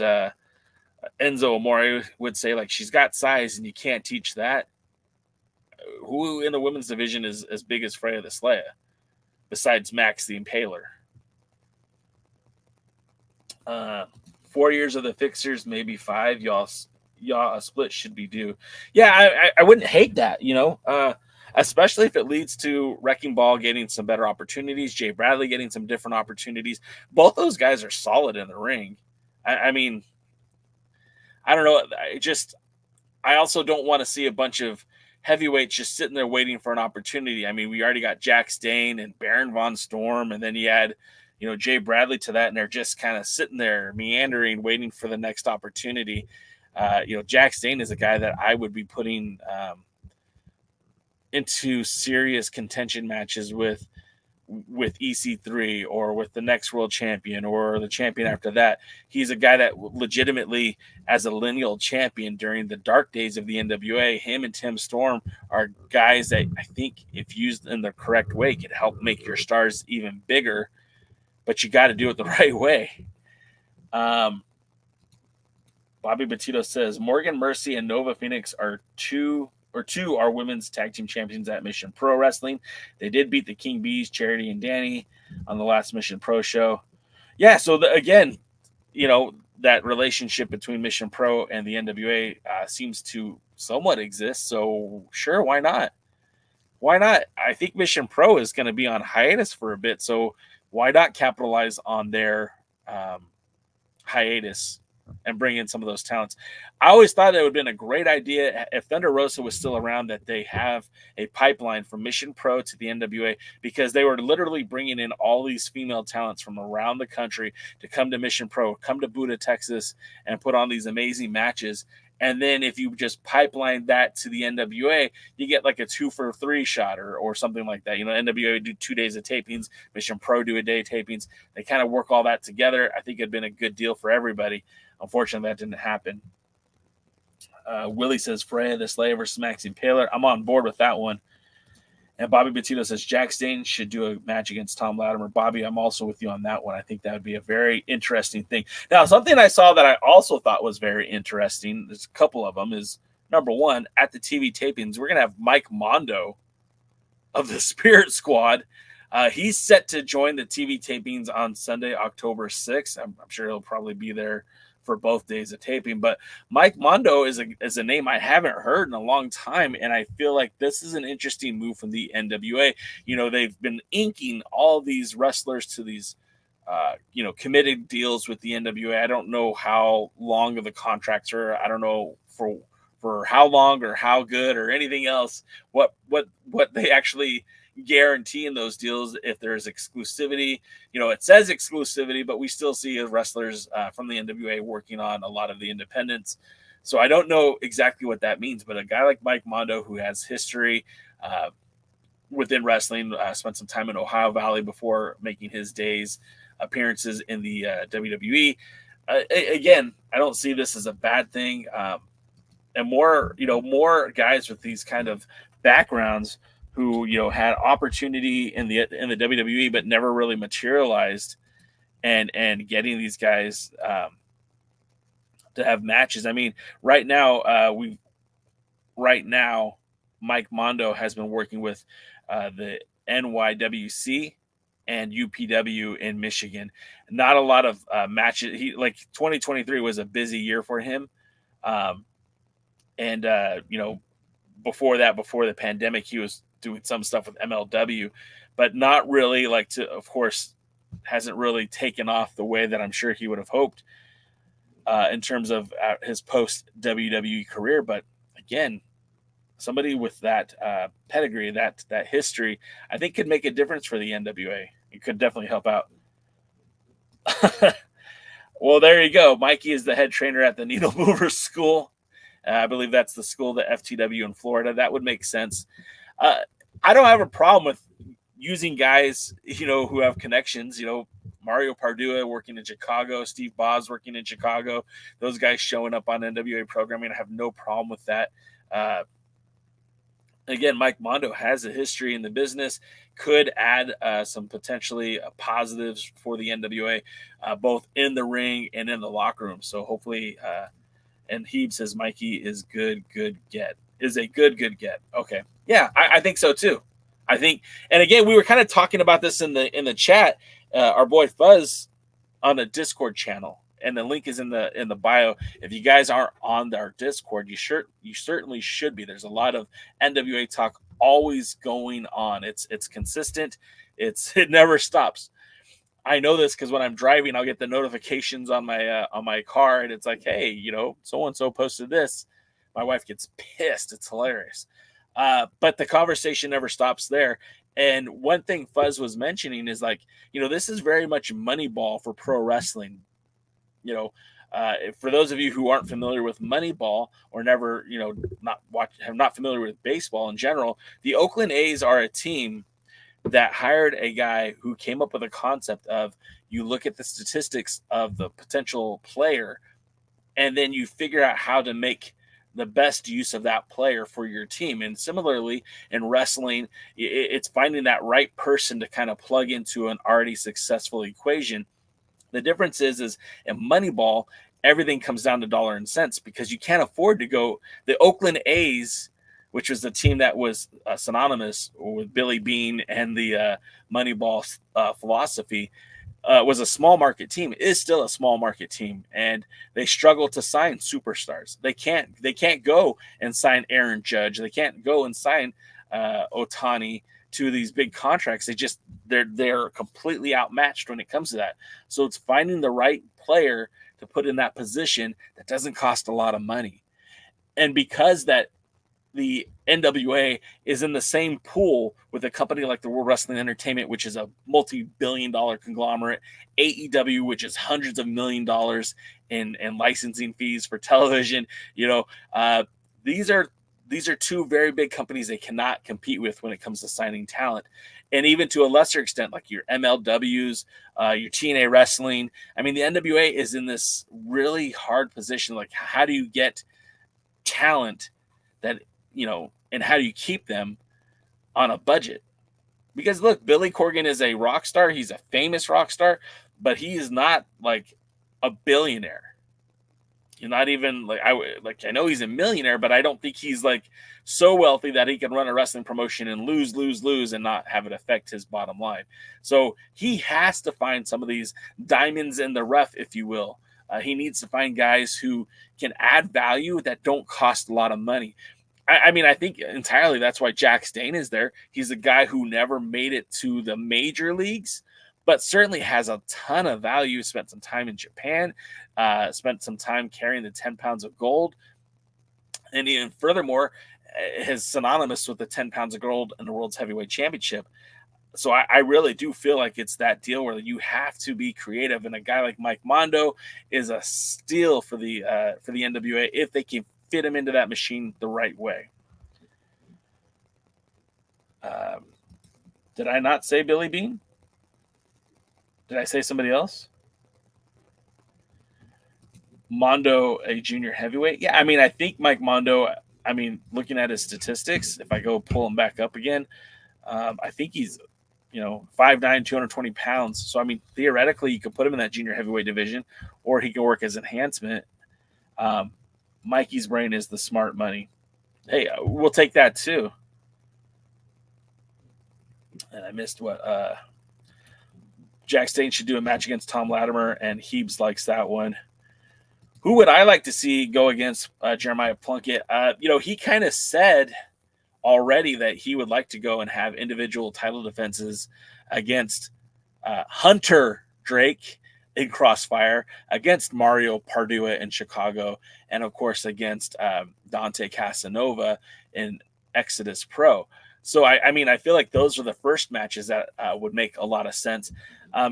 Enzo Amore would say, like, she's got size and you can't teach that. Who in the women's division is as big as Freya the Slayer besides Max the Impaler? 4 years of the Fixers, maybe 5. Y'all, a split should be due. Yeah, I wouldn't hate that, especially if it leads to Wrecking Ball getting some better opportunities, Jay Bradley getting some different opportunities. Both those guys are solid in the ring. I mean, I don't know. I also don't want to see a bunch of heavyweights just sitting there waiting for an opportunity. I mean, we already got Jack Stane and Baron Von Storm, and then you add Jay Bradley to that, and they're just kind of sitting there meandering, waiting for the next opportunity. Jack Stane is a guy that I would be putting into serious contention matches with EC3 or with the next world champion or the champion after that. He's a guy that legitimately, as a lineal champion during the dark days of the NWA, him and Tim Storm are guys that I think, if used in the correct way, could help make your stars even bigger. But you got to do it the right way. Bobby Batito says Morgan Mercy and Nova Phoenix are two are women's tag team champions at Mission Pro Wrestling. They did beat the King Bees, Charity and Danny, on the last Mission Pro show. Yeah, so again, that relationship between Mission Pro and the NWA seems to somewhat exist. So sure, why not? Why not? I think Mission Pro is going to be on hiatus for a bit, so why not capitalize on their hiatus and bring in some of those talents? I always thought it would have been a great idea if Thunder Rosa was still around, that they have a pipeline from Mission Pro to the NWA, because they were literally bringing in all these female talents from around the country to come to Mission Pro, come to Buda, Texas, and put on these amazing matches. And then if you just pipeline that to the NWA, you get like a 2-for-3 shot or something like that. NWA do 2 days of tapings, Mission Pro do a day of tapings. They kind of work all that together. I think it'd been a good deal for everybody. Unfortunately, that didn't happen. Willie says Freya the Slayer versus Maxine Paler. I'm on board with that one. And Bobby Bettino says Jack Stain should do a match against Thom Latimer. Bobby, I'm also with you on that one. I think that would be a very interesting thing. Now, something I saw that I also thought was very interesting, there's a couple of them, is number one, at the TV tapings, we're going to have Mike Mondo of the Spirit Squad. He's set to join the TV tapings on Sunday, October 6th. I'm sure he'll probably be there for both days of taping, but Mike Mondo is a name I haven't heard in a long time, and I feel like this is an interesting move from the NWA. You know, they've been inking all these wrestlers to these committed deals with the NWA. I don't know how long of the contracts are. I don't know for how long or how good or anything else, what they actually guarantee in those deals, if there's exclusivity. You know, it says exclusivity, but we still see wrestlers from the NWA working on a lot of the independents. So I don't know exactly what that means, but a guy like Mike Mondo, who has history within wrestling, spent some time in Ohio Valley before making his days appearances in the WWE. Again, I don't see this as a bad thing. And more guys with these kind of backgrounds who, had opportunity in the WWE but never really materialized, and getting these guys to have matches. I mean, right now Mike Mondo has been working with the NYWC and UPW in Michigan. Not a lot of matches. 2023 was a busy year for him. Before the pandemic, he was doing some stuff with MLW, but not really of course, hasn't really taken off the way that I'm sure he would have hoped in terms of his post WWE career. But again, somebody with that pedigree, that history, I think could make a difference for the NWA. It could definitely help out. Well, there you go. Mikey is the head trainer at the Needle Mover School. I believe that's the school, the FTW in Florida. That would make sense. I don't have a problem with using guys, who have connections. Mario Pardua working in Chicago, Steve Boz working in Chicago. Those guys showing up on NWA programming. I have no problem with that. Again, Mike Mondo has a history in the business, could add some potentially positives for the NWA, both in the ring and in the locker room. So hopefully, and Heeb says Mikey is good get. Is a good get. Okay. Yeah, I think so too. I think, and again, we were kind of talking about this in the chat. Our boy Fuzz on a Discord channel, and the link is in the bio. If you guys aren't on our Discord, you certainly should be. There's a lot of NWA talk always going on. It's consistent. It never stops. I know this because when I'm driving, I'll get the notifications on my car, and it's like, hey, so and so posted this. My wife gets pissed. It's hilarious. But the conversation never stops there. And one thing Fuzz was mentioning is this is very much Moneyball for pro wrestling. For those of you who aren't familiar with Moneyball or never, not familiar with baseball in general, the Oakland A's are a team that hired a guy who came up with a concept of, you look at the statistics of the potential player, and then you figure out how to make the best use of that player for your team. And similarly in wrestling, it's finding that right person to kind of plug into an already successful equation. The difference is in Moneyball, everything comes down to dollar and cents, because you can't afford to go. The Oakland A's, which was the team that was synonymous with Billy Bean and the Moneyball philosophy, was a small market team. It is still a small market team, and they struggle to sign superstars. They can't go and sign Aaron Judge. They can't go and sign Otani to these big contracts. They're completely outmatched when it comes to that. So it's finding the right player to put in that position that doesn't cost a lot of money. And because that the NWA is in the same pool with a company like the World Wrestling Entertainment, which is a multi-billion-dollar conglomerate, AEW, which is hundreds of $millions in licensing fees for television. These are two very big companies they cannot compete with when it comes to signing talent. And even to a lesser extent, like your MLWs, your TNA Wrestling. I mean, the NWA is in this really hard position. Like, how do you get talent that, and how do you keep them on a budget. Because look, Billy Corgan is a rock star. He's a famous rock star, but he is not like a billionaire. He's not even like I know he's a millionaire, but I don't think he's like so wealthy that he can run a wrestling promotion and lose and not have it affect his bottom line. So he has to find some of these diamonds in the rough, if you will. He needs to find guys who can add value that don't cost a lot of money. I mean, I think entirely that's why Jack Stane is there. He's a guy who never made it to the major leagues, but certainly has a ton of value. Spent some time in Japan, spent some time carrying the 10 pounds of gold. And even furthermore, is synonymous with the 10 pounds of gold in the World's Heavyweight Championship. So I really do feel like it's that deal where you have to be creative. And a guy like Mike Mondo is a steal for the NWA if they can fit him into that machine the right way. Did I not say Billy Bean? Did I say somebody else? Mondo, a junior heavyweight? Yeah, I mean, I think Mike Mondo, I mean, looking at his statistics, if I go pull him back up again, I think he's, 5'9", 220 pounds. So, I mean, theoretically, you could put him in that junior heavyweight division, or he can work as enhancement. Mikey's brain is the smart money. Hey, we'll take that too. And I missed what Jack Stane should do a match against Thom Latimer, and Heebs likes that one. Who would I like to see go against Jeremiah Plunkett? He kind of said already that he would like to go and have individual title defenses against Hunter Drake in Kross Fire, against Mario Pardua in Chicago, and of course against Dante Casanova in Exodus Pro. So, I feel like those are the first matches that would make a lot of sense.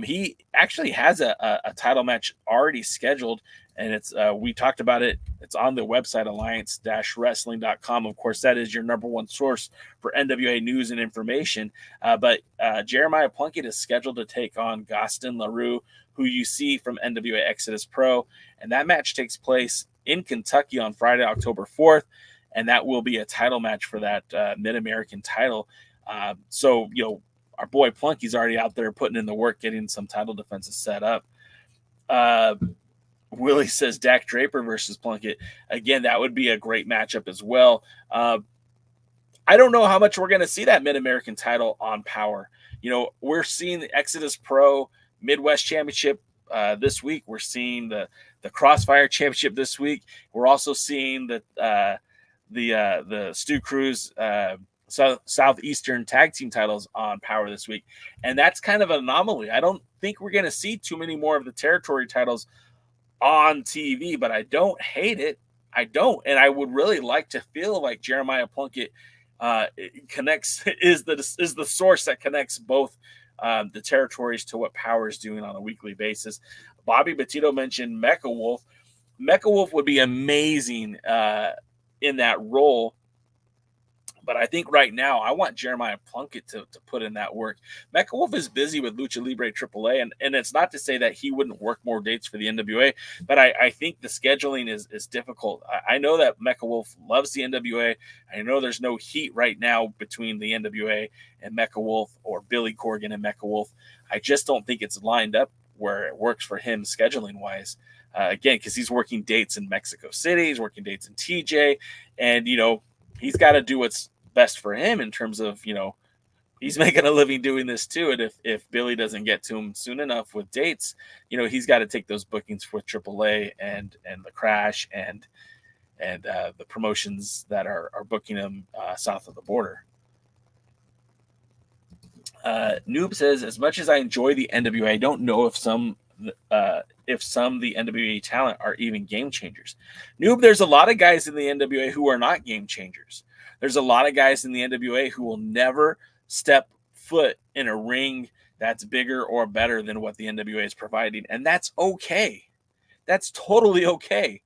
He actually has a title match already scheduled, and it's we talked about it. It's on the website, alliance-wrestling.com. Of course, that is your number one source for NWA news and information. But Jeremiah Plunkett is scheduled to take on Gaston LaRue, who you see from NWA Exodus Pro. And that match takes place in Kentucky on Friday, October 4th. And that will be a title match for that Mid-American title. So, our boy Plunky's already out there putting in the work, getting some title defenses set up. Willie says Dak Draper versus Plunkett. Again, that would be a great matchup as well. I don't know how much we're going to see that Mid-American title on Power. We're seeing the Exodus Pro Mid-West Championship this week. We're seeing the Kross Fire Championship this week. We're also seeing the Stu Cruz Southeastern tag team titles on Power this week. And that's kind of an anomaly. I don't think we're going to see too many more of the territory titles on TV, but I don't hate it. I don't. And I would really like to feel like Jeremiah Plunkett is the source that connects both the territories to what Power is doing on a weekly basis. Bobby Petito mentioned Mecha Wolf. Mecha Wolf would be amazing in that role. But I think right now I want Jeremiah Plunkett to put in that work. Mecha Wolf is busy with Lucha Libre AAA, and it's not to say that he wouldn't work more dates for the NWA, but I think the scheduling is difficult. I know that Mecha Wolf loves the NWA. I know there's no heat right now between the NWA and Mecha Wolf, or Billy Corgan and Mecha Wolf. I just don't think it's lined up where it works for him scheduling-wise. Again, because he's working dates in Mexico City, he's working dates in TJ, and, he's got to do what's best for him in terms of, he's making a living doing this too. And if Billy doesn't get to him soon enough with dates, he's got to take those bookings with AAA and the Crash and the promotions that are booking him south of the border. Noob says, as much as I enjoy the NWA, I don't know if some of the NWA talent are even game changers. Noob, there's a lot of guys in the NWA who are not game changers. There's a lot of guys in the NWA who will never step foot in a ring that's bigger or better than what the NWA is providing. And that's okay. That's totally okay.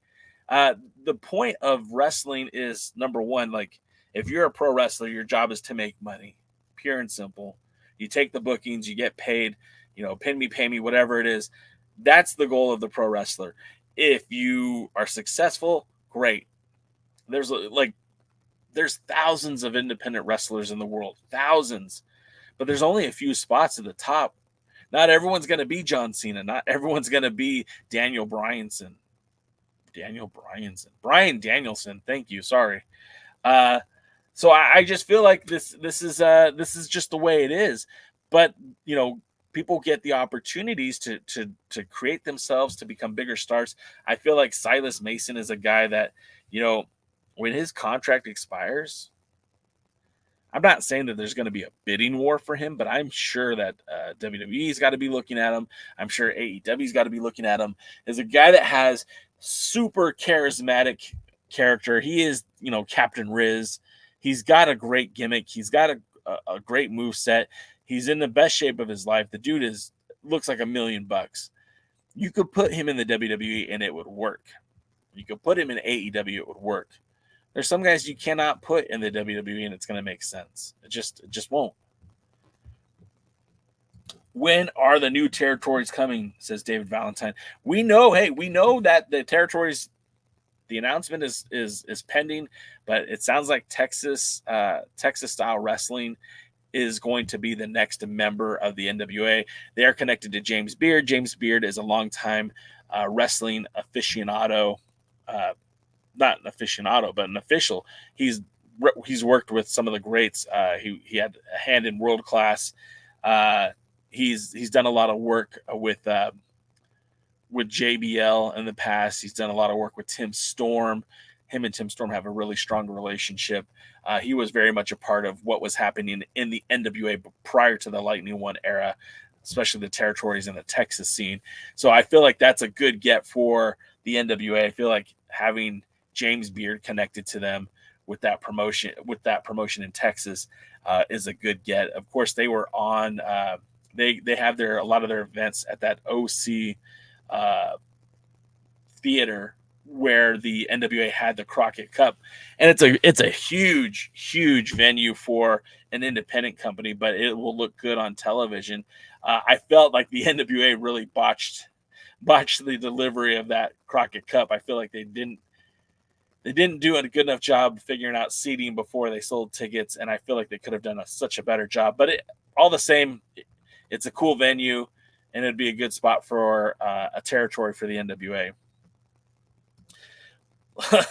The point of wrestling is, number one, like, if you're a pro wrestler, your job is to make money, pure and simple. You take the bookings, you get paid, pin me, pay me, whatever it is. That's the goal of the pro wrestler. If you are successful, great. There's there's thousands of independent wrestlers in the world, thousands, but there's only a few spots at the top. Not everyone's going to be John Cena. Not everyone's going to be Brian Danielson. Thank you. Sorry. So I just feel like this is just the way it is. But, you know, people get the opportunities to create themselves, to become bigger stars. I feel like Silas Mason is a guy that, you know, when his contract expires, I'm not saying that there's going to be a bidding war for him, but I'm sure that WWE's got to be looking at him. I'm sure AEW's got to be looking at him. As a guy that has super charismatic character. He is, you know, Captain Riz. He's got a great gimmick. He's got a great move set. He's in the best shape of his life. The dude looks like $1 million. You could put him in the WWE and it would work. You could put him in AEW, it would work. There's some guys you cannot put in the WWE and it's going to make sense. It just won't. When are the new territories coming? Says David Valentine. We know that the territories, the announcement is pending, but it sounds like Texas style wrestling is going to be the next member of the NWA. They are connected to James Beard. James Beard is a longtime wrestling aficionado. Not an aficionado, but an official. He's worked with some of the greats. He had a hand in World Class. He's done a lot of work with JBL in the past. He's done a lot of work with Tim Storm. Him and Tim Storm have a really strong relationship. He was very much a part of what was happening in the NWA prior to the Lightning One era, especially the territories in the Texas scene. So I feel like that's a good get for the NWA. I feel like having James Beard connected to them with that promotion in Texas is a good get. Of course, they were on. They have a lot of their events at that OC theater where the NWA had the Crockett Cup, and it's a huge venue for an independent company, but it will look good on television. I felt like the NWA really botched the delivery of that Crockett Cup. I feel like they didn't do a good enough job figuring out seating before they sold tickets, and I feel like they could have done such a better job. But all the same, it's a cool venue, and it'd be a good spot for a territory for the NWA.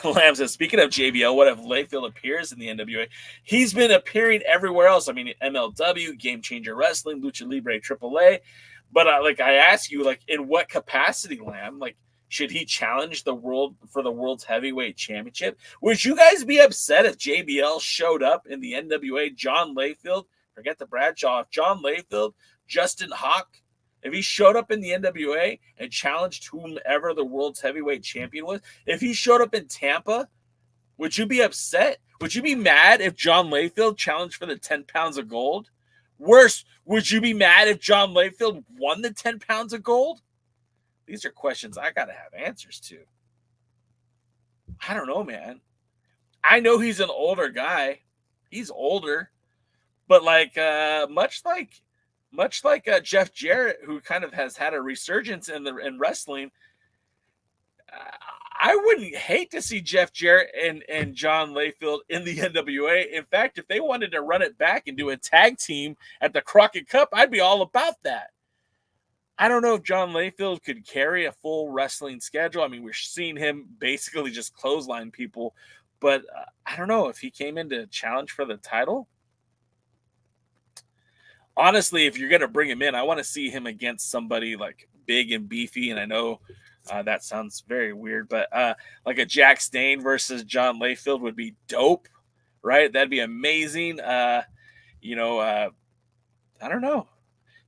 Lamb says, speaking of JBL, what if Layfield appears in the NWA? He's been appearing everywhere else. I mean, MLW, Game Changer Wrestling, Lucha Libre AAA. But I ask you, like, in what capacity, Lamb? Like, should he challenge the world's heavyweight championship? Would you guys be upset if JBL showed up in the NWA? John Layfield, forget the Bradshaw. John Layfield, Justin Hawk, if he showed up in the NWA and challenged whomever the world's heavyweight champion was, if he showed up in Tampa, would you be upset? Would you be mad if John Layfield challenged for the 10 pounds of gold? Worse, would you be mad if John Layfield won the 10 pounds of gold? These are questions I got to have answers to. I don't know, man. I know he's an older guy. He's older. But much like Jeff Jarrett, who kind of has had a resurgence in wrestling, I wouldn't hate to see Jeff Jarrett and John Layfield in the NWA. In fact, if they wanted to run it back and do a tag team at the Crockett Cup, I'd be all about that. I don't know if John Layfield could carry a full wrestling schedule. I mean, we're seeing him basically just clothesline people, but I don't know if he came in to challenge for the title. Honestly, if you're going to bring him in, I want to see him against somebody like big and beefy. And I know that sounds very weird, but like a Jack Stane versus John Layfield would be dope, right? That'd be amazing. I don't know.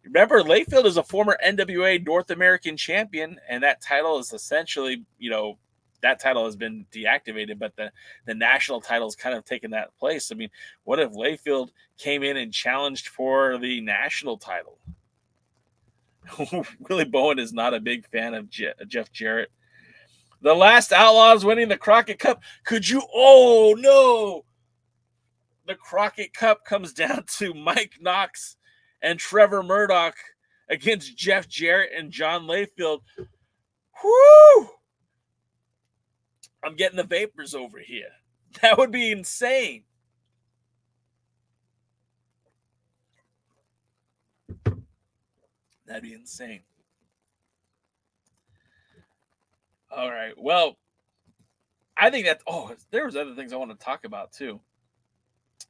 Remember, Layfield is a former NWA North American champion, and that title is essentially, that title has been deactivated, but the national title has kind of taken that place. I mean, what if Layfield came in and challenged for the national title? Willie Bowen is not a big fan of Jeff Jarrett. The Last Outlaws winning the Crockett Cup. Oh, no. The Crockett Cup comes down to Mike Knox and Trevor Murdoch against Jeff Jarrett and John Layfield. Whoo! I'm getting the vapors over here. That would be insane. That'd be insane. All right. Well, I think that, there was other things I want to talk about too.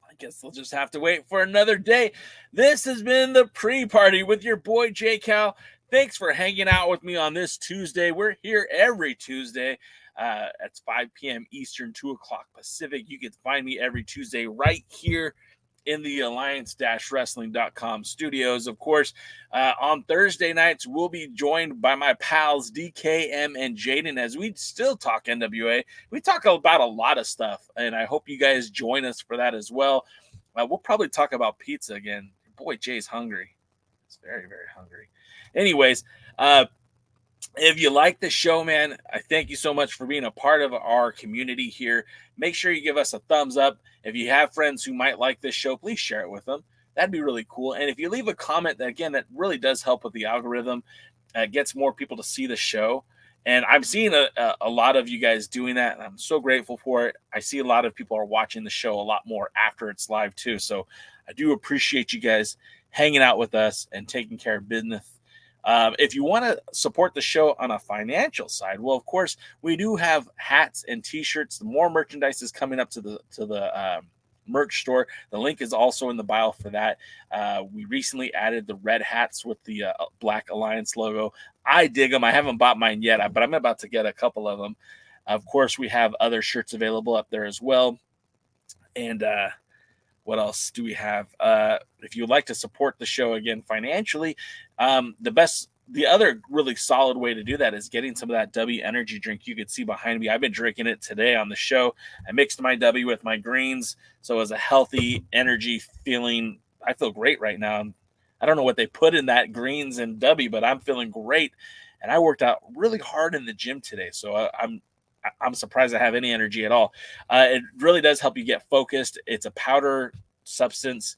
I guess we'll just have to wait for another day. This has been the pre-party with your boy J Cal. Thanks for hanging out with me on this Tuesday. We're here every Tuesday at 5 p.m. Eastern, 2 o'clock Pacific. You can find me every Tuesday right here in the alliance-wrestling.com studios. Of course, on Thursday nights, we'll be joined by my pals DKM and Jaden as we still talk NWA. We talk about a lot of stuff, and I hope you guys join us for that as well. We'll probably talk about pizza again. Boy, Jay's hungry. He's very, very hungry. Anyways, if you like the show, man, I thank you so much for being a part of our community here. Make sure you give us a thumbs up. If you have friends who might like this show, please share it with them. That'd be really cool. And if you leave a comment, that really does help with the algorithm. Gets more people to see the show. And I'm seeing a lot of you guys doing that, and I'm so grateful for it. I see a lot of people are watching the show a lot more after it's live too. So I do appreciate you guys hanging out with us and taking care of business. If you want to support the show on a financial side, well, of course, we do have hats and T-shirts. More merchandise is coming up to the merch store. The link is also in the bio for that. We recently added the red hats with the Black Alliance logo. I dig them. I haven't bought mine yet, but I'm about to get a couple of them. Of course, we have other shirts available up there as well. And what else do we have? If you would like to support the show again financially, the other really solid way to do that is getting some of that W energy drink you could see behind me. I've been drinking it today on the show. I mixed my W with my greens, so it was a healthy energy feeling. I feel great right now. I don't know what they put in that greens and W, but I'm feeling great. And I worked out really hard in the gym today, so I'm surprised I have any energy at all. It really does help you get focused. It's a powder substance.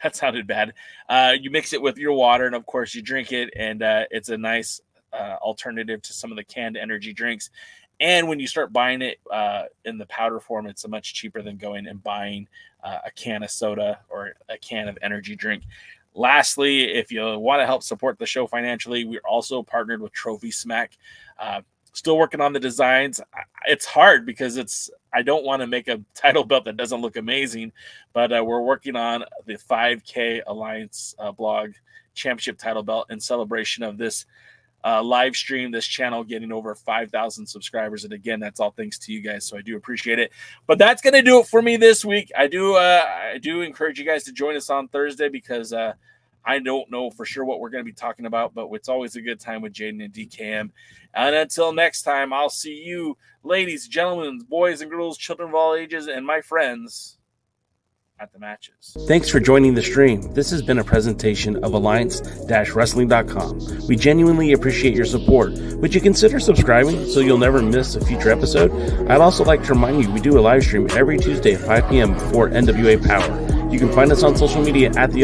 That sounded bad. You mix it with your water, and of course you drink it, and it's a nice alternative to some of the canned energy drinks. And when you start buying it in the powder form, it's much cheaper than going and buying a can of soda or a can of energy drink. Lastly, if you want to help support the show financially, we're also partnered with Trophy Smack. Still working on the designs. It's hard because I don't want to make a title belt that doesn't look amazing, but we're working on the 5K Alliance blog championship title belt in celebration of this live stream, this channel getting over 5,000 subscribers. And again, that's all thanks to you guys. So I do appreciate it, but that's going to do it for me this week. I do encourage you guys to join us on Thursday because I don't know for sure what we're going to be talking about, but it's always a good time with Jaden and DKM. And until next time, I'll see you, ladies, gentlemen, boys and girls, children of all ages, and my friends at the matches. Thanks for joining the stream. This has been a presentation of alliance-wrestling.com. We genuinely appreciate your support. Would you consider subscribing so you'll never miss a future episode? I'd also like to remind you we do a live stream every Tuesday at 5 p.m. before NWA Power. You can find us on social media at the